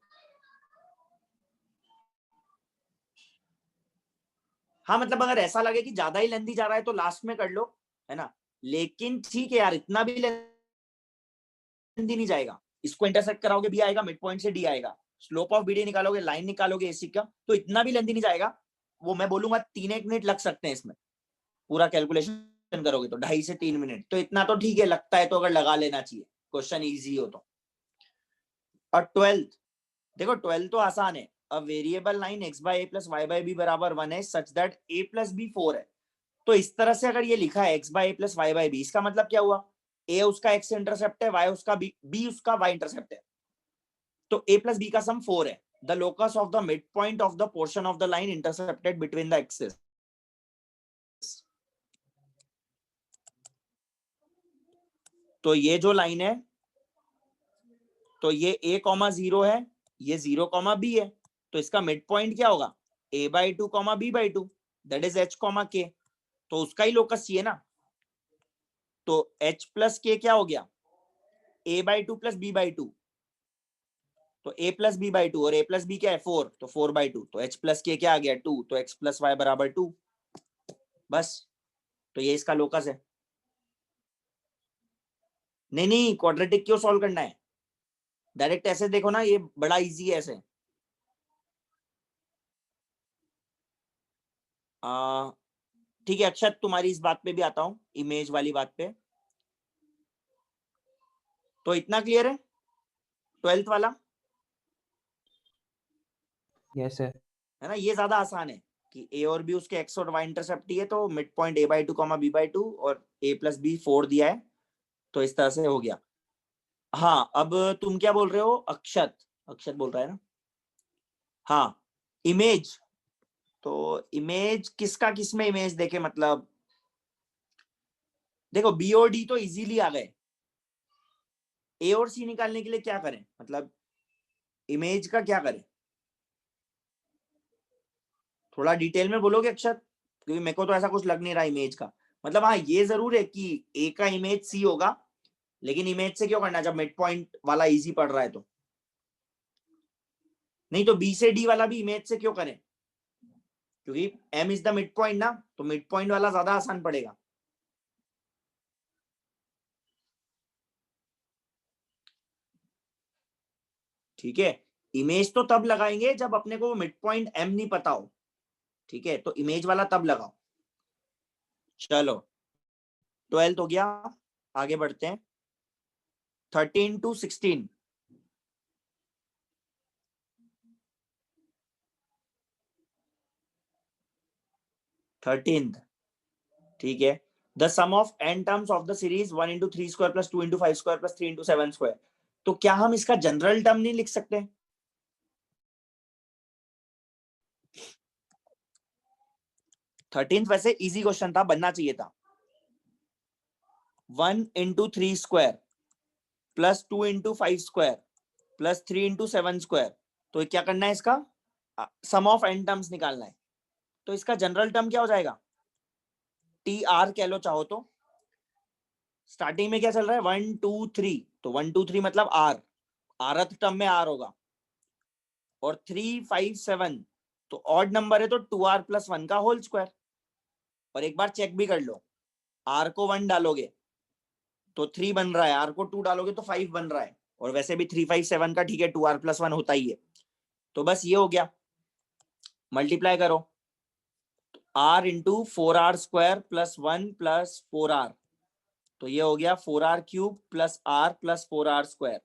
हाँ मतलब अगर ऐसा लगे कि ज्यादा ही लेंदी जा रहा है तो लास्ट में कर लो, है ना, लेकिन ठीक है यार इतना भी लेंदी नहीं जाएगा, इसको इंटरसेक्ट कराओगे बी आएगा, मिड पॉइंट से डी आएगा, स्लोप ऑफ बीडी निकालोगे, लाइन निकालोगे एसी का, तो इतना भी लेंदी नहीं जाएगा। वो मैं बोलूंगा 3-1 मिनट लग सकते हैं इसमें, पूरा कैलकुलेशन करोगे तो 2.5 से 3 मिनट, तो इतना तो ठीक है लगता है, तो अगर लगा लेना चाहिए क्वेश्चन इजी हो तो। और 12th देखो 12th तो आसान है, a variable line x by a plus y by b बराबर 1 है such that a plus b 4 है। तो इस तरह से अगर ये लिखा है x by a plus y by b, इसका मतलब क्या हुआ, a उसका x इंटरसेप्ट है, y उसका b उसका y इंटरसेप्ट है, तो a प्लस b का सम 4 है। The locus of the mid point of the portion of the line intercepted between the axis, तो ये जो लाइन है तो ये a,0 है, ये 0,b है, तो इसका मिड पॉइंट क्या होगा a/2, b/2, that is h, k, तो उसका ही लोकस चाहिए ना, तो h प्लस k क्या हो गया a/2 प्लस b/2, तो a प्लस b/2 और a प्लस b क्या है 4, तो 4/2, तो h प्लस k क्या आ गया 2, तो x प्लस y बराबर 2, बस, तो ये इसका लोकस है। नहीं क्वाड्रेटिक क्यों सॉल्व करना है, डायरेक्ट ऐसे देखो ना, ये बड़ा इजी है ऐसे। ठीक है अक्षत, तुम्हारी इस बात पे भी आता हूं, इमेज वाली बात पे, तो इतना क्लियर है 12th वाला। Yes sir. है ना, ये ज्यादा आसान है कि ए और बी उसके एक्स और वाई इंटरसेप्ट ही है, तो mid point a/2 comma b/2 और a+b 4 दिया है, तो इस तरह से हो गया। हाँ, अब तुम क्या बोल रहे हो? अक्षत, अक्षत बोल रहा है ना? हाँ, इमेज, तो इमेज किसका किसमें इमेज देखे, मतलब देखो बी और डी तो इजीली आ गए, ए और सी निकालने के लिए क्या करें, मतलब इमेज का क्या करें? थोड़ा डिटेल में बोलोगे अक्षत, क्योंकि मेरे को तो ऐसा कुछ लग नहीं रहा इमेज का। मतलब हाँ, ये जरूर है कि ए का इमेज सी होगा, लेकिन इमेज से क्यों करना जब मिड पॉइंट वाला इजी पड़ रहा है तो? नहीं तो बी से डी वाला भी इमेज से क्यों करें, क्योंकि M is the mid point ना, तो मिड पॉइंट वाला ज्यादा आसान पड़ेगा। ठीक है, इमेज तो तब लगाएंगे जब अपने को मिड पॉइंट एम नहीं पता हो। ठीक है, तो इमेज वाला तब लगाओ। चलो 12th हो गया, आगे बढ़ते हैं। 13 to 16, ठीक है। The sum of n terms of the series 1 into 3 square plus 2 into 5 square plus 3 into 7 square, तो क्या हम इसका जनरल टर्म नहीं लिख सकते? थर्टींथ वैसे इजी क्वेश्चन था, बनना चाहिए था। 1 into 3 square plus 2 into 5 square plus 3 into 7 square, तो क्या करना है इसका? सम ऑफ n टर्म्स निकालना है, तो इसका जनरल टर्म क्या हो जाएगा? टी आर कह लो चाहो तो। स्टार्टिंग में क्या चल रहा है? 1 2 3, तो 1 2 3 मतलब आर, आरथ टर्म में आर होगा, और 3 5 7 तो ऑड नंबर है, तो 2r+1 का होल स्क्वायर। और एक बार चेक भी कर लो, आर को 1 डालोगे तो 3 बन रहा है, आर को 2 डालोगे तो 5 बन रहा है, और वैसे भी 3 5 7 का ठीक है 2r+1 होता ही है। तो बस ये हो गया, मल्टीप्लाई करो, r into 4r² plus 1 plus 4r, तो ये हो गया 4r³ plus r plus 4r²।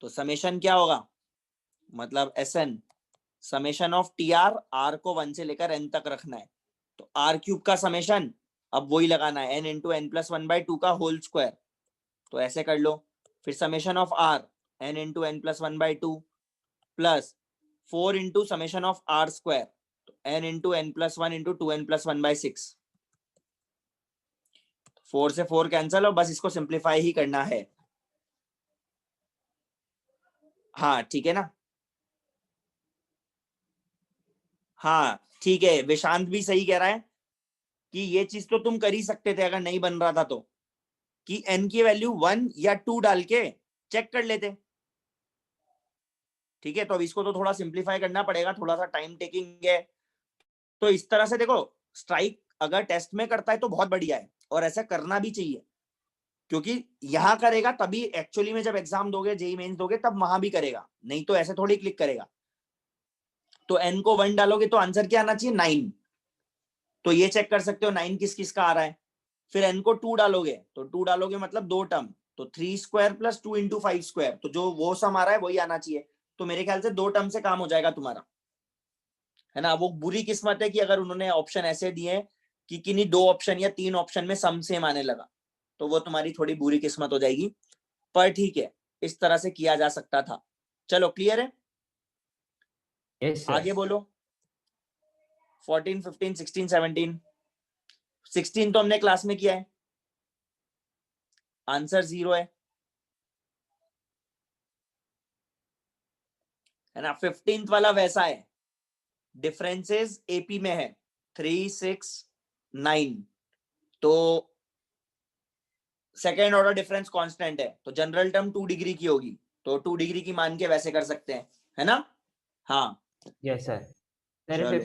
तो समेशन क्या होगा, मतलब SN, summation of TR, R को 1 से लेकर n तक रखना है, तो r³ का समेशन अब वही लगाना है, n इंटू n+1/2 का होल स्क्वायर, तो ऐसे कर लो। फिर summation of r, n into n+1/2 plus 4 into summation of r², तो n into n+1 into 2n+1/6, 4 से 4 कैंसल, और बस इसको सिंप्लीफाई ही करना है। हाँ ठीक है ना? हाँ ठीक है, विशांत भी सही कह रहा है कि ये चीज तो तुम कर ही सकते थे अगर नहीं बन रहा था तो, कि n की वैल्यू 1 या 2 डाल के चेक कर लेते। ठीक है, तो अब इसको तो थोड़ा सिंप्लीफाई करना पड़ेगा, थोड़ा सा टाइम टेकिंग है। तो इस तरह से देखो, स्ट्राइक अगर टेस्ट में करता है तो बहुत बढ़िया है, और ऐसा करना भी चाहिए, क्योंकि यहां करेगा तभी एक्चुअली में जब एग्जाम दोगे, जेई मेंस दोगे, तब वहां भी करेगा, नहीं तो ऐसे थोड़ी क्लिक करेगा। तो n को 1 डालोगे तो आंसर क्या आना चाहिए? 9, तो ये चेक कर सकते हो 9 किस किस का आ रहा है। फिर n को 2 डालोगे, तो 2 डालोगे मतलब 2 टर्म, तो 3² प्लस 2 इंटू 5², तो जो वो सम आ रहा है वही आना चाहिए। तो मेरे ख्याल से 2 टर्म से काम हो जाएगा तुम्हारा, है ना? वो बुरी किस्मत है कि अगर उन्होंने ऑप्शन ऐसे दिए कि किन्हीं 2 ऑप्शन या 3 ऑप्शन में सम सेम आने लगा, तो वो तुम्हारी थोड़ी बुरी किस्मत हो जाएगी, पर ठीक है, इस तरह से किया जा सकता था। चलो क्लियर है, यस आगे सर। बोलो। 14 15 16 17, 16 तो हमने क्लास में किया है, आंसर 0 है ना? 15th वाला वैसा है, डिफरेंसेस एपी में है 3 6 9, तो सेकेंड ऑर्डर डिफरेंस कांस्टेंट है, तो जनरल टर्म 2 डिग्री की होगी, तो 2 डिग्री की मान के वैसे कर सकते हैं, है ना? हाँ यस सर। अरे चलो,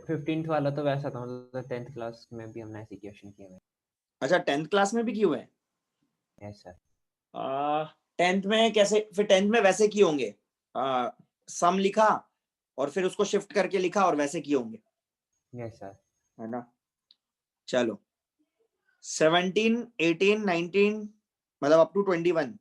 15th वाला तो वैसा था, मतलब 10th क्लास में भी हमने ऐसे क्वेश्चन किए हुए। अच्छा 10th क्लास में भी किए हुए हैं? Yes sir. 10th में कैसे? फिर 10th में वैसे किए होंगे, सम लिखा और फिर उसको शिफ्ट करके लिखा और वैसे किए होंगे, यस सर। है ना? चलो 17 18 19, मतलब अप टू 21,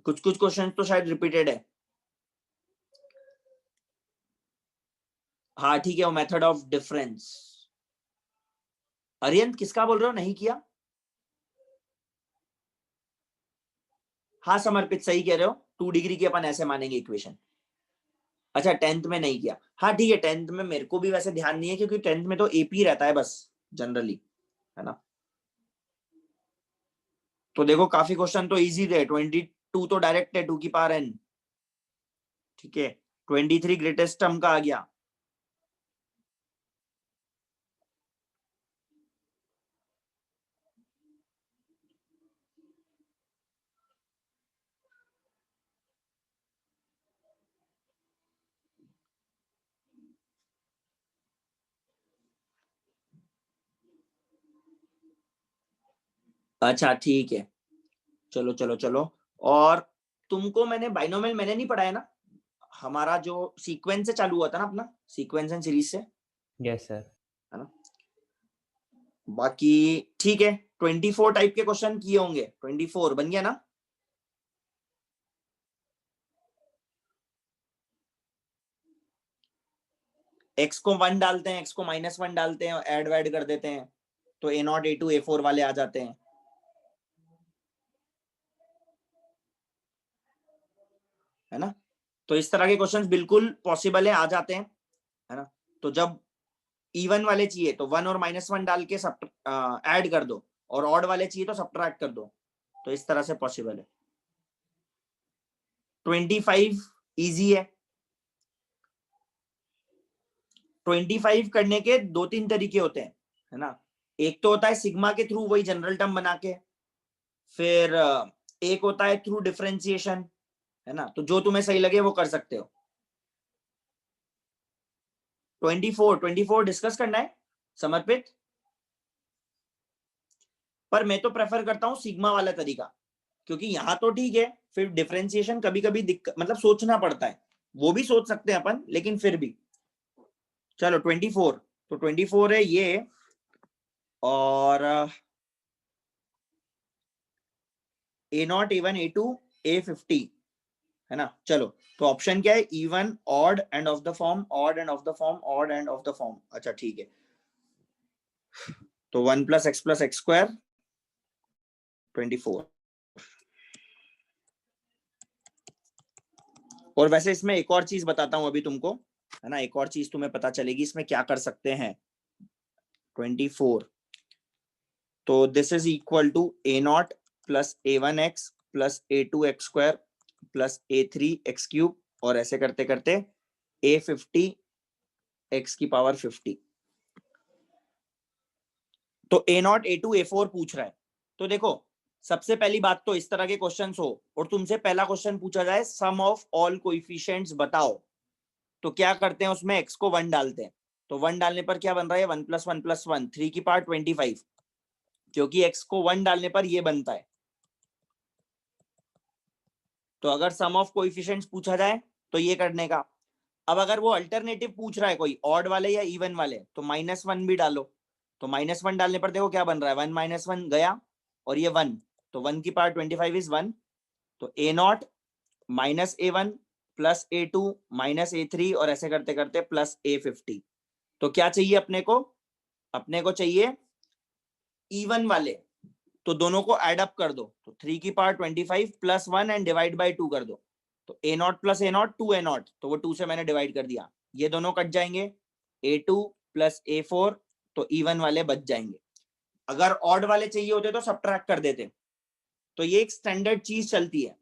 कुछ कुछ क्वेश्चन तो शायद रिपीटेड है। हाँ ठीक है, वो मेथड ऑफ डिफरेंस। अरियंत किसका बोल रहे हो नहीं किया? हाँ समर्पित सही कह रहे हो, 2 डिग्री की अपन ऐसे मानेंगे इक्वेशन। अच्छा 10th में नहीं किया, हाँ ठीक है 10th में मेरे को भी वैसे ध्यान नहीं है क्योंकि 10th में तो एपी रहता है बस जनरली, है ना। तो देखो काफी क्वेश्चन तो इजी थे, 22 तो डायरेक्ट है 2 की पावर n, ठीक है। 23 ग्रेटेस्ट टर्म का आ गया। अच्छा ठीक है, चलो चलो चलो। और तुमको मैंने बाइनोमियल मैंने नहीं पढ़ाया ना, हमारा जो सीक्वेंस से चालू हुआ था ना अपना, सीक्वेंस एंड सीरीज से, यस सर। है ना। बाकी ठीक है, 24 टाइप के क्वेश्चन किए होंगे, 24 बन गया ना। एक्स को 1 डालते हैं, एक्स को -1 डालते हैं, ऐड वैड कर देते हैं, तो A0 A2 A4 वाले आ जाते हैं, है ना। तो इस तरह के क्वेश्चंस बिल्कुल पॉसिबल है, आ जाते हैं, है ना। तो जब इवन वाले चाहिए तो 1 और -1 डाल के सब ऐड कर दो, और ऑड वाले चाहिए तो सब्ट्रैक्ट कर दो, तो इस तरह से पॉसिबल है। 25 इजी है। 25 करने के 2-3 तरीके होते हैं, है ना। एक तो होता है सिग्मा के थ्रू वही जनरल टर्म बना के, फिर एक होता है थ्रू डिफरेंशिएशन, है ना। तो जो तुम्हें सही लगे वो कर सकते हो। 24 डिस्कस करना है समर्पित, पर मैं तो प्रेफर करता हूं सिग्मा वाला तरीका, क्योंकि यहां तो ठीक है, फिर डिफरेंशिएशन कभी कभी दिक्कत, मतलब सोचना पड़ता है, वो भी सोच सकते हैं अपन, लेकिन फिर भी चलो 24, तो 24 है ये, और A0 A1 A2 A50, है ना। चलो तो ऑप्शन क्या है, even odd end of the form, odd end of the form, odd end of the form. अच्छा ठीक है, तो 1 + x + x² 24। और वैसे इसमें एक और चीज बताता हूं अभी तुमको, है ना, एक और चीज तुम्हें पता चलेगी इसमें क्या कर सकते हैं। 24, तो this is equal to A0 + A1x + A2x² + A3x³ और ऐसे करते करते A50 x⁻50। तो A0 A2 A4 पूछ रहा है। तो देखो सबसे पहली बात तो इस तरह के क्वेश्चंस हो और तुमसे पहला क्वेश्चन पूछा जाए सम ऑफ ऑल कोएफिशिएंट्स बताओ, तो क्या करते हैं उसमें x को 1 डालते हैं, तो 1 डालने पर क्या बन रहा है, 1 + 1 + 1 3 की पावर 25, क्योंकि x को 1 डालने पर ये बनता है। तो अगर सम ऑफ कोएफिशिएंट्स पूछा जाए तो ये करने का। अब अगर वो अल्टरनेटिव पूछ रहा है कोई ऑड वाले या इवन वाले, तो -1 भी डालो, तो -1 डालने पर देखो क्या बन रहा है, 1 - 1 गया और ये 1, तो 1 की पावर 25 इज 1, तो A0 -A1 + A2 -A3 और ऐसे करते करते +A50। तो क्या चाहिए अपने को, अपने को चाहिए इवन वाले, तो दोनों को एड अप कर दो, तो 3 की पावर 25 + 1 एंड डिवाइड बाय 2 कर दो, तो A0 + A0 2A0, तो वो 2 से मैंने डिवाइड कर दिया, ये दोनों कट जाएंगे, A2 + A4, तो इवन वाले बच जाएंगे। अगर ऑड वाले चाहिए होते तो सब्ट्रैक्ट कर देते, तो ये एक स्टैंडर्ड चीज चलती है।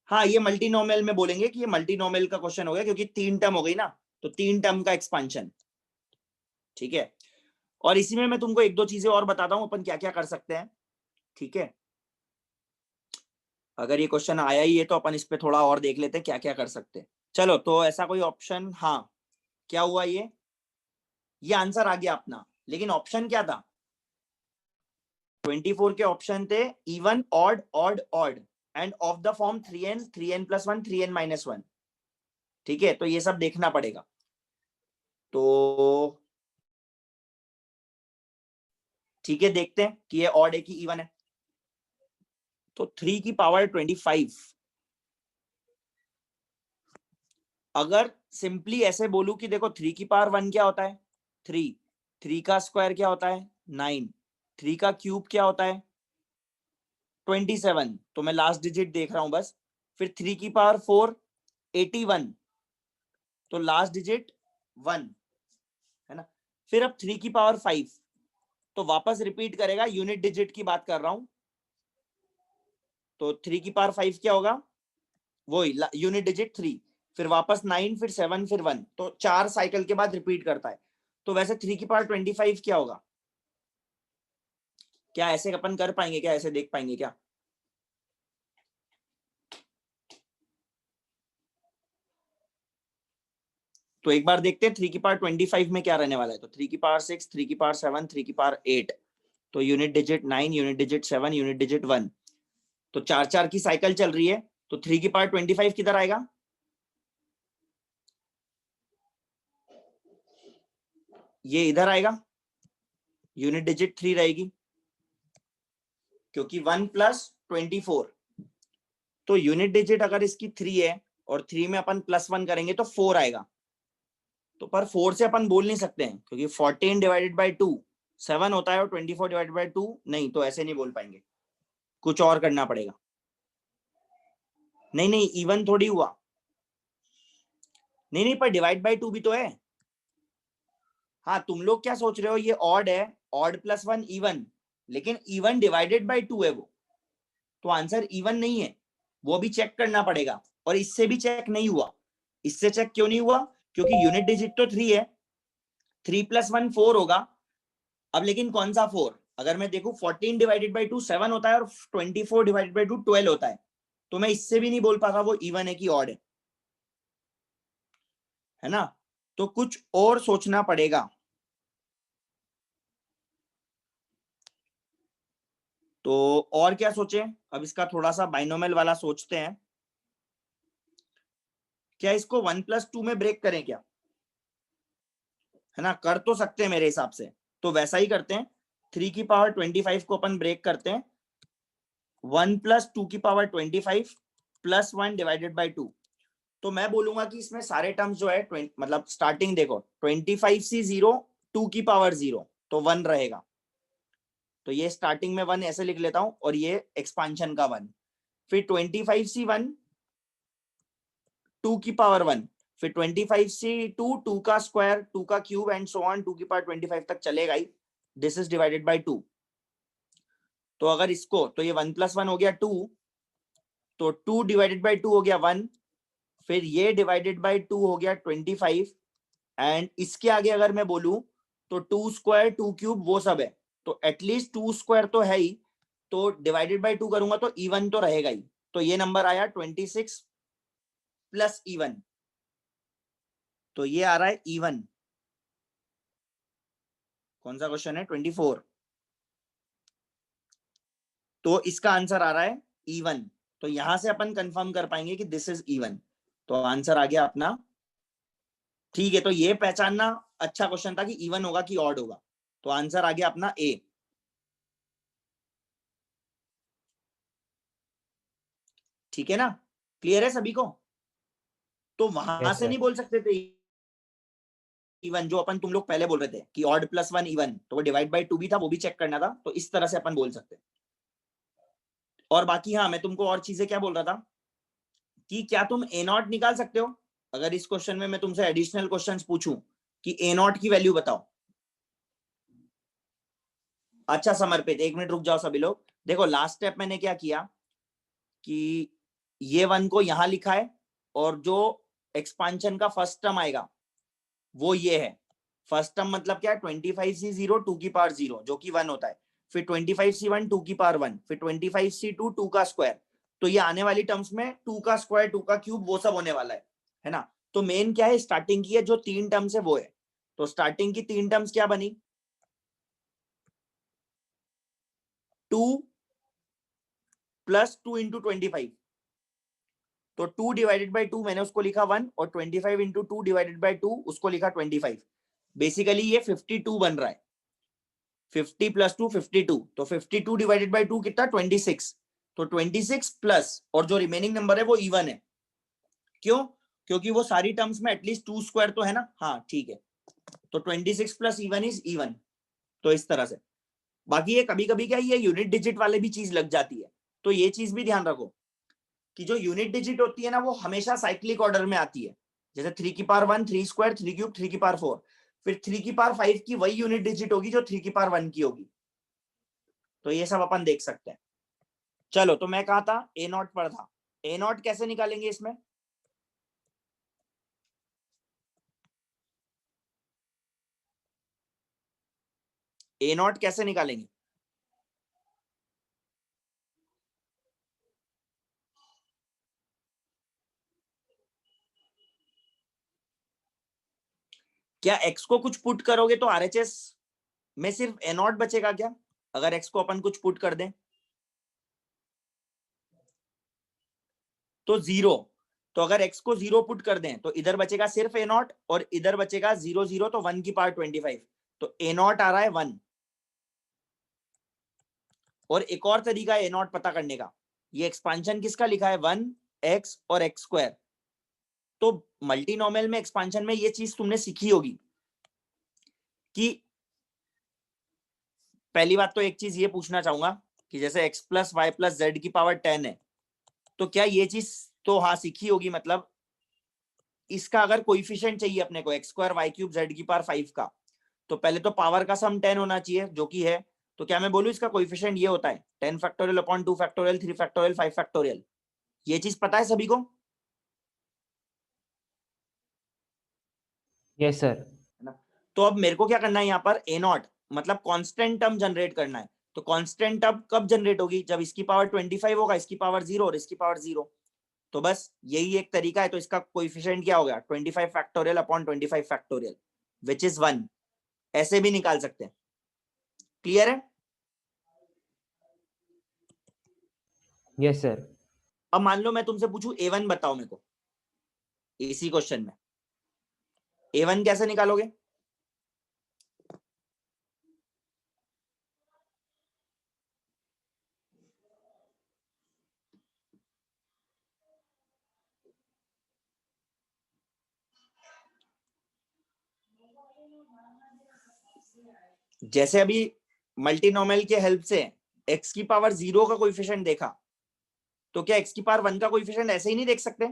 हाँ ये मल्टीनोमियल में बोलेंगे कि ये मल्टीनोमियल का क्वेश्चन हो गया, क्योंकि 3 टर्म हो गई ना, तो 3 टर्म का एक्सपांशन, ठीक है। और इसी में मैं तुमको 1-2 चीजें और बताता हूं अपन क्या क्या कर सकते हैं, ठीक है। अगर ये क्वेश्चन आया ही है तो अपन इस पे थोड़ा और देख लेते हैं क्या क्या कर सकते हैं। चलो तो ऐसा कोई ऑप्शन, हाँ क्या हुआ, ये आंसर आ गया अपना, लेकिन ऑप्शन क्या था, 24 के ऑप्शन थे even odd odd odd end of the form 3n 3n + 1 3n - 1, ठीक है। तो ये सब देखना पड़ेगा, तो ठीक है देखते हैं कि ये ऑड है कि इवन है। तो 3 की पावर 25, अगर सिंपली ऐसे बोलूं कि देखो 3 की पावर 1 क्या होता है 3, 3 का स्क्वायर क्या होता है 9, 3 का क्यूब क्या होता है 27, तो मैं लास्ट डिजिट देख रहा हूं बस। फिर 3 की पावर 4 81, तो लास्ट डिजिट 1 है ना। फिर अब 3 की पावर 5, तो वापस रिपीट करेगा, यूनिट डिजिट की बात कर रहा हूं। तो 3 की पावर 5 क्या होगा, वही यूनिट डिजिट 3, फिर वापस 9, फिर 7, फिर 1, तो 4 साइकिल के बाद रिपीट करता है। तो वैसे 3 की पावर 25 क्या होगा, क्या ऐसे अपन कर पाएंगे, क्या ऐसे देख पाएंगे क्या? तो एक बार देखते हैं 3 की पावर 25 में क्या रहने वाला है। तो 3 की पावर 6, 3 की पावर 7, 3 की पावर 8, तो unit digit 9, unit digit 7, unit digit 1, तो 4 की साइकिल चल रही है। तो 3 की पावर 25 किधर आएगा, ये इधर आएगा, यूनिट डिजिट 3 रहेगी, क्योंकि 1 + 24, तो यूनिट डिजिट अगर इसकी 3 है और 3 में अपन +1 करेंगे तो 4 आएगा। तो पर 4 से अपन बोल नहीं सकते हैं, क्योंकि 14 डिवाइडेड बाई 2 7 होता है और 24 डिवाइडेड बाई 2 नहीं, तो ऐसे नहीं बोल पाएंगे, कुछ और करना पड़ेगा। नहीं नहीं, इवन थोड़ी हुआ, नहीं नहीं, पर डिवाइड बाई 2 भी तो है। हाँ, तुम लोग क्या सोच रहे हो, ये ऑड है, ऑड +1 इवन, लेकिन इवन डिवाइडेड बाई 2 है वो, तो आंसर इवन नहीं है, वो भी चेक करना पड़ेगा। और इससे भी चेक नहीं हुआ, इससे चेक क्यों नहीं हुआ, क्योंकि यूनिट डिजिट तो 3 है, 3 + 1 4 होगा। अब लेकिन कौन सा 4, अगर मैं देखूं 14 डिवाइडेड बाई 2 7 होता है और 24 डिवाइडेड बाई 2 12 होता है, तो मैं इससे भी नहीं बोल पाता वो इवन है कि ऑड है ना। तो कुछ और सोचना पड़ेगा। तो और क्या सोचें, अब इसका थोड़ा सा बाइनोमियल वाला सोचते हैं। क्या इसको 1 + 2 में ब्रेक करें क्या, है ना, कर तो सकते हैं मेरे हिसाब से। तो वैसा ही करते हैं, 3 की पावर 25 को अपन ब्रेक करते हैं, 1 + 2 की पावर 25 + 1 डिवाइडेड बाई 2। तो मैं बोलूंगा कि इसमें सारे टर्म्स जो है मतलब स्टार्टिंग देखो 25 से 0, 2 की पावर 0, तो 1 रहेगा। तो ये स्टार्टिंग में 1 ऐसे लिख लेता हूं, और ये एक्सपांशन का 1। फिर 25 से 1, 2 की पावर 1, फिर 25 से 2, 2 का स्क्वायर, 2 का क्यूब एंड सो ऑन, 2 की पावर 25 तक चलेगा ही। This is divided by 2। तो अगर इसको, तो ये 1 + 1 हो गया 2, तो 2 डिवाइडेड बाई 2 हो गया 1, फिर ये डिवाइडेड बाई 2 हो गया 25, एंड इसके आगे अगर मैं बोलूं तो 2 स्क्वायर 2 क्यूब वो सब है, तो एटलीस्ट 2 स्क्वायर तो है ही, तो डिवाइडेड बाई 2 करूंगा तो इवन तो रहेगा ही। तो ये नंबर आया 26 + इवन, तो ये आ रहा है इवन। कौन सा क्वेश्चन है, 24, तो इसका आंसर आ रहा है इवन। तो यहां से अपन कंफर्म कर पाएंगे कि दिस इज इवन, तो आंसर आ गया अपना। ठीक है, तो ये पहचानना अच्छा क्वेश्चन था कि इवन होगा कि ऑड होगा, तो आंसर आ गया अपना ए। ठीक है ना, क्लियर है सभी को। तो वहां Yes, से sir. नहीं बोल सकते थे इवन, जो अपन तुम लोग पहले बोल रहे थे कि ऑड +1 इवन, तो वो डिवाइड बाई 2 भी था, वो भी चेक करना था, तो इस तरह से अपन बोल सकते। और बाकी हाँ, मैं तुमको और चीजें क्या बोल रहा था कि क्या तुम A0 निकाल सकते हो, अगर इस क्वेश्चन में मैं तुमसे एडिशनल क्वेश्चंस पूछूं कि A0 की वैल्यू बताओ। अच्छा समर्पित, 1 मिनट रुक जाओ सभी लोग। देखो लास्ट स्टेप मैंने क्या किया कि ये 1 को यहां लिखा है, और जो एक्सपांशन का फर्स्ट टर्म आएगा वो ये है। फर्स्ट टर्म मतलब क्या है, 25 से 0, 2 की पावर 0, जो कि 1 होता है, फिर 25 से 1, 2 की पावर 1, फिर 25 से 2, 2 का स्क्वायर। तो ये आने वाली टर्म्स में 2 का स्क्वायर, 2 का क्यूब, वो सब होने वाला है ना। तो मेन क्या है, स्टार्टिंग की है जो 3 टर्म्स है वो है। तो स्टार्टिंग की 3 टर्म्स क्या बनी, 2 + 2 × 25, तो 2 डिवाइडेड बाई 2 मैंने उसको लिखा 1, और 25 × 2 डिवाइडेड बाई 2 उसको लिखा 25। बेसिकली ये 52 बन रहा है, 50 + 2 52, तो 52 डिवाइडेड बाई 2 कितना 26, तो 26 प्लस और जो रिमेनिंग नंबर है वो इवन है। क्यों? क्योंकि वो सारी टर्म्स में एटलीस्ट 2 स्क्वायर तो है ना। हाँ ठीक है, तो 26 प्लस इवन इज इवन। तो इस तरह से। बाकी ये कभी कभी क्या ये यूनिट डिजिट वाले भी चीज लग जाती है, तो ये चीज भी ध्यान रखो कि जो यूनिट डिजिट होती है ना वो हमेशा साइक्लिक ऑर्डर में आती है। जैसे 3 की पावर 1 3 स्क्वायर, 3 क्यूब 3 की पावर 4, फिर 3 की पावर 5 की वही यूनिट डिजिट होगी जो 3 की पावर 1 की होगी। तो ये सब अपन देख सकते हैं। चलो, तो मैं कहा था ए नॉट पर था। ए नॉट कैसे निकालेंगे इसमें? ए नॉट कैसे निकालेंगे? क्या एक्स को कुछ पुट करोगे तो आरएचएस में सिर्फ ए नॉट बचेगा क्या, अगर एक्स को अपन कुछ पुट कर दें तो 0। तो अगर एक्स को 0 पुट कर दें तो इधर बचेगा सिर्फ ए नॉट और इधर बचेगा 0 0, तो 1 की पावर 25। तो ए नॉट आ रहा है 1। और एक और तरीका ए नॉट पता करने का, ये एक्सपांशन किसका लिखा है 1x और x स्क्वायर। तो मल्टीनोमियल में एक्सपांशन में ये चीज तुमने सीखी होगी कि पहली बात तो एक चीज ये पूछना चाहूंगा कि जैसे x plus y plus z की पावर 10 है, तो क्या ये चीज तो हाँ सीखी होगी, मतलब इसका अगर कोइफिशिएंट चाहिए अपने को x square y cube z की पावर 5 का, तो पहले तो पावर का सम 10 होना चाहिए जो कि है। तो क्या मैं बोलूं इसका कोइफिशिएंट ये होता है 10 factorial upon 2 factorial 3 factorial 5 factorial. ये चीज पता है सभी को? Yes sir. है ना? तो अब मेरे को क्या करना है यहाँ पर ए नॉट मतलब कांस्टेंट टर्म जनरेट करना है। तो कांस्टेंट टर्म कब जनरेट होगी? जब इसकी पावर 25 होगा, इसकी पावर 0 और इसकी पावर 0। तो बस यही एक तरीका है। तो इसका कोएफिशिएंट क्या हो गया 25 factorial upon 25 factorial which is 1। ऐसे भी निकाल सकते हैं। क्लियर है? Yes sir. अब मान लो मैं तुमसे पूछूं A1 बताओ मेरे को इसी क्वेश्चन में। A1 कैसे निकालोगे? जैसे अभी मल्टीनोमियल के हेल्प से x की पावर 0 का कोएफिशिएंट देखा, तो क्या x की पावर 1 का कोएफिशिएंट ऐसे ही नहीं देख सकते?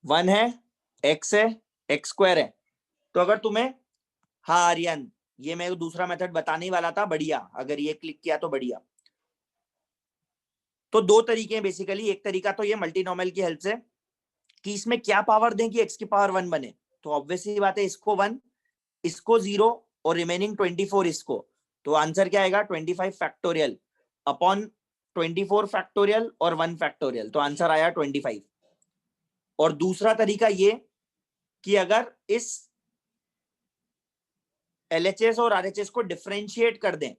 1 है, x है, x स्क्वायर है। तो अगर तुम्हें, हाँ आर्यन, ये मैं दूसरा मेथड बताने ही वाला था, बढ़िया, अगर ये क्लिक किया तो बढ़िया। तो दो तरीके हैं बेसिकली। एक तरीका तो ये मल्टीनोमियल की हेल्प से कि इसमें क्या पावर दें कि x की पावर 1 बने। तो ऑब्वियसली बात है, इसको 1, इसको 0 और रिमेनिंग 24 इसको। तो आंसर क्या आएगा 25 फैक्टोरियल अपॉन 24 फैक्टोरियल और 1 फैक्टोरियल। तो आंसर आया 25। और दूसरा तरीका ये कि अगर इस LHS और RHS को डिफरेंशिएट कर दें,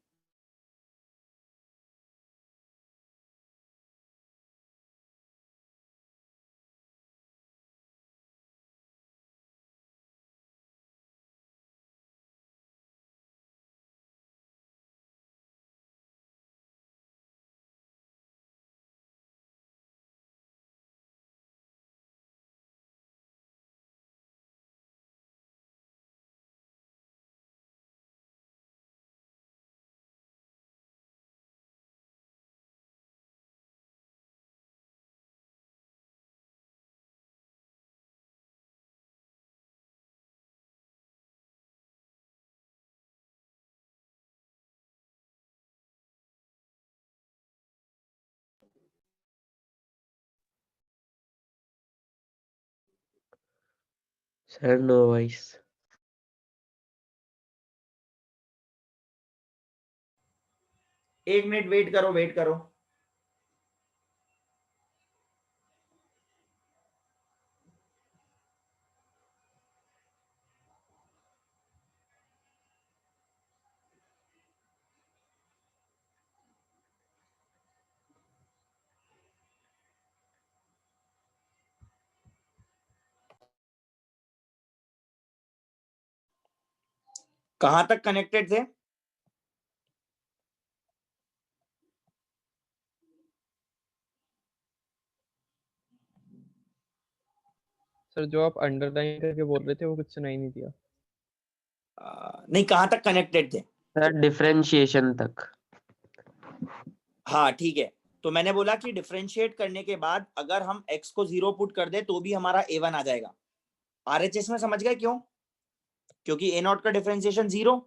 सर नो वॉइस। एक मिनट वेट करो, वेट करो। कहां तक कनेक्टेड थे? सर जो आप अंडरलाइन करके बोल रहे थे वो कुछ सुनाई नहीं दिया। नहीं, कहाँ तक कनेक्टेड थे? सर डिफरेंशिएशन तक। हाँ ठीक है, तो मैंने बोला कि डिफरेंशिएट करने के बाद अगर हम x को 0 पुट कर दे तो भी हमारा a1 आ जाएगा। RHS में समझ गए क्यों? क्योंकि a नॉट का डिफरेंशिएशन 0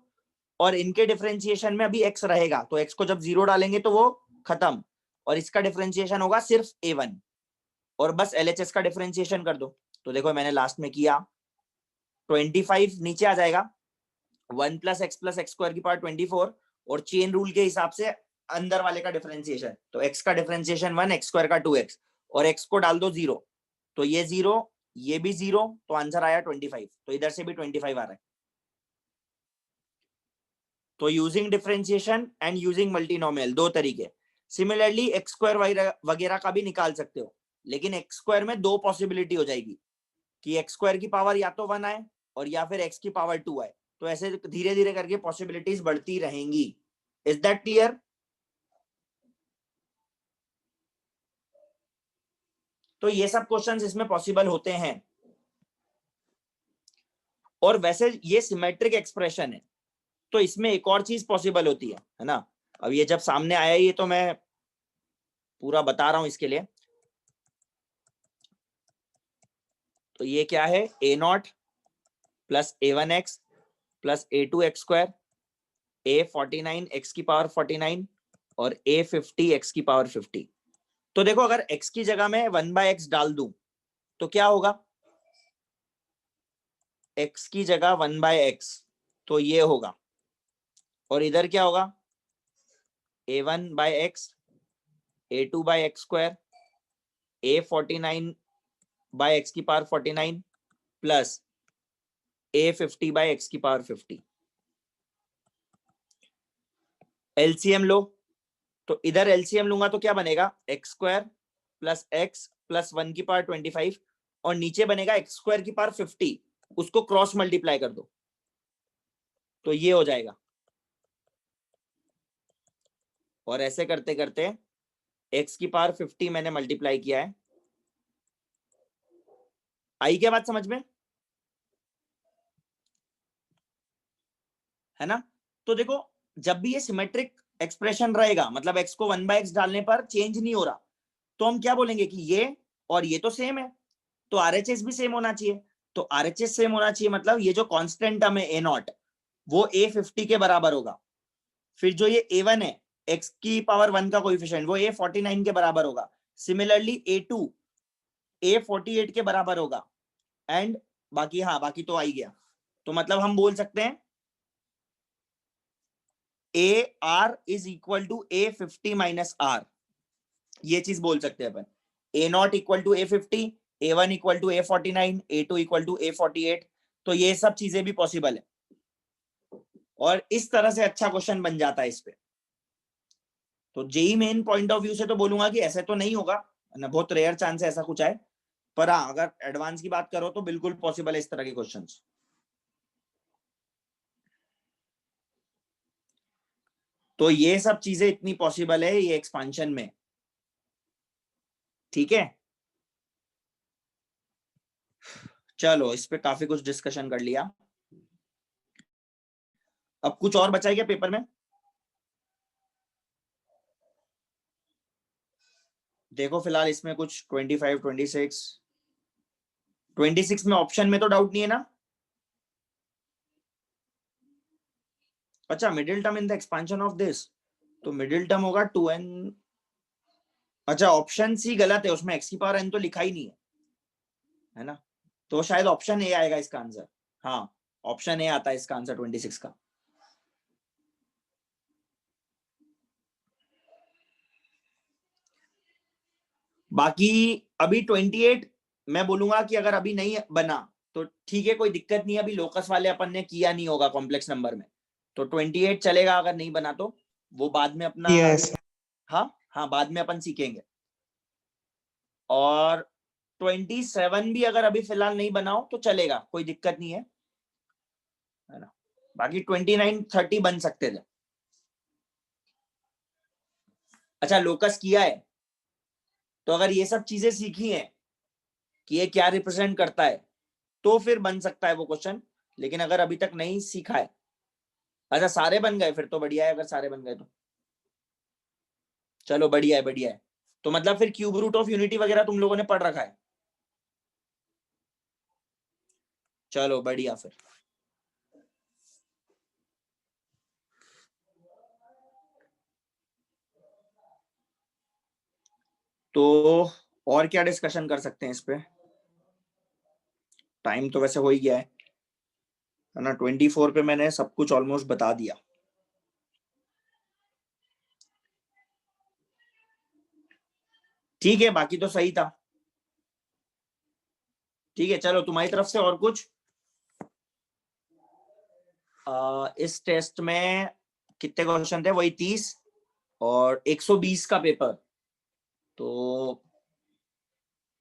और इनके डिफरेंशिएशन में अभी x रहेगा, तो x को जब 0 डालेंगे तो वो खत्म, और इसका डिफरेंशिएशन होगा सिर्फ a1, और बस LHS का डिफरेंशिएशन कर दो। तो देखो मैंने लास्ट में किया, 25 नीचे आ जाएगा, 1 + x की पावर 24, और चेन रूल के हिसाब से अंदर वाले का डिफरेंशिएशन, तो x का डिफरेंशिएशन 1, x² का 2x, और x को डाल दो 0, तो ये 0, ये भी 0, तो आंसर आया 25। तो इधर से भी 25 आ रहा है। तो using differentiation and using multinomial, दो तरीके। सिमिलरली x² वगैरह का भी निकाल सकते हो, लेकिन x² में दो पॉसिबिलिटी हो जाएगी कि x² की पावर या तो 1 आए और या फिर x की पावर 2 आए, तो ऐसे धीरे धीरे करके पॉसिबिलिटीज बढ़ती रहेंगी। Is that clear? तो ये सब क्वेश्चंस इसमें पॉसिबल होते हैं। और वैसे ये सिमेट्रिक एक्सप्रेशन है, तो इसमें एक और चीज पॉसिबल होती है ना। अब ये जब सामने आया, ये तो मैं पूरा बता रहा हूं इसके लिए। तो ये क्या है, a0 + a1x + a2x², a49 x की पावर 49 और a50 x की पावर 50। तो देखो अगर x की जगह में 1/x डाल दूं तो क्या होगा, x की जगह 1/x, तो ये होगा, और इधर क्या होगा, a1/x, a2/x², a49/x की पावर 49 प्लस a50/x की पावर 50। एलसीएम लो, तो इधर एलसीएम लूंगा तो क्या बनेगा, x² + x + 1 की पावर 25, और नीचे बनेगा x² की पावर 50, उसको क्रॉस मल्टीप्लाई कर दो तो ये हो जाएगा। और ऐसे करते करते x की पावर 50 मैंने मल्टीप्लाई किया है। आई क्या बात समझ में, है ना? तो देखो जब भी ये सिमेट्रिक एक्सप्रेशन रहेगा, मतलब x को 1/x डालने पर चेंज नहीं हो रहा, तो हम क्या बोलेंगे कि ये और ये तो सेम है, तो RHS भी सेम होना चाहिए। तो RHS सेम होना चाहिए, मतलब ये जो कांस्टेंट टर्म है a0 वो a50 के बराबर होगा। फिर जो ये a1 है, x की पावर 1 का कोएफिशिएंट, वो a49 के बराबर होगा। सिमिलरली a2 a48 के बराबर होगा, एंड बाकी, हाँ बाकी तो आ ही गया। तो मतलब हम बोल सकते हैं AR = a50 - r, ये चीज बोल सकते हैं अपन। a0 = a50, a1 = a49, a2 = a48। तो ये सब चीजें भी पॉसिबल है, और इस तरह से अच्छा क्वेश्चन बन जाता है इस पे। तो JEE main point of view से तो बोलूंगा कि ऐसे तो नहीं होगा ना, बहुत रेयर चांस है ऐसा कुछ आए, पर हाँ अगर एडवांस की बात करो तो बिल्कुल पॉसिबल है इस तरह के क्वेश्चंस। तो ये सब चीजें इतनी पॉसिबल है ये एक्सपांशन में, ठीक है। चलो इस पे काफी कुछ डिस्कशन कर लिया, अब कुछ और बचा है क्या पेपर में? देखो फिलहाल इसमें कुछ 25, 26 में ऑप्शन में तो डाउट नहीं है ना? अच्छा, middle term in the expansion of this, तो मिडिल टर्म होगा 2n। अच्छा ऑप्शन सी गलत है, उसमें x की पावर n तो लिखा ही नहीं है ना, तो शायद ऑप्शन ए आएगा इसका आंसर। हाँ ऑप्शन ए आता है इसका आंसर 26 का। बाकी अभी 28 मैं बोलूंगा कि अगर अभी नहीं बना तो ठीक है, कोई दिक्कत नहीं है, अभी लोकस वाले अपन ने किया नहीं होगा कॉम्प्लेक्स नंबर में, तो 28 चलेगा। अगर नहीं बना तो वो बाद में अपना हाँ हाँ बाद में अपन सीखेंगे। और 27 भी अगर अभी फिलहाल नहीं बनाओ तो चलेगा, कोई दिक्कत नहीं है ना। बाकी 29, 30 बन सकते थे। अच्छा लोकस किया है, तो अगर ये सब चीजें सीखी हैं कि ये क्या रिप्रेजेंट करता है, तो फिर बन सकता है वो क्वेश्चन। लेकिन अगर अभी तक नहीं सीखा है, अच्छा सारे बन गए, फिर तो बढ़िया है। अगर सारे बन गए तो चलो बढ़िया है, बढ़िया है। तो मतलब फिर क्यूब रूट ऑफ यूनिटी वगैरह तुम लोगों ने पढ़ रखा है। चलो बढ़िया फिर। तो और क्या डिस्कशन कर सकते हैं इस पे? टाइम तो वैसे हो ही गया है ना, 24 पे मैंने सब कुछ ऑलमोस्ट बता दिया। ठीक है, बाकी तो सही था। ठीक है, चलो तुम्हारी तरफ से और कुछ? इस टेस्ट में कितने क्वेश्चन थे? वही 30 और 120 का पेपर। तो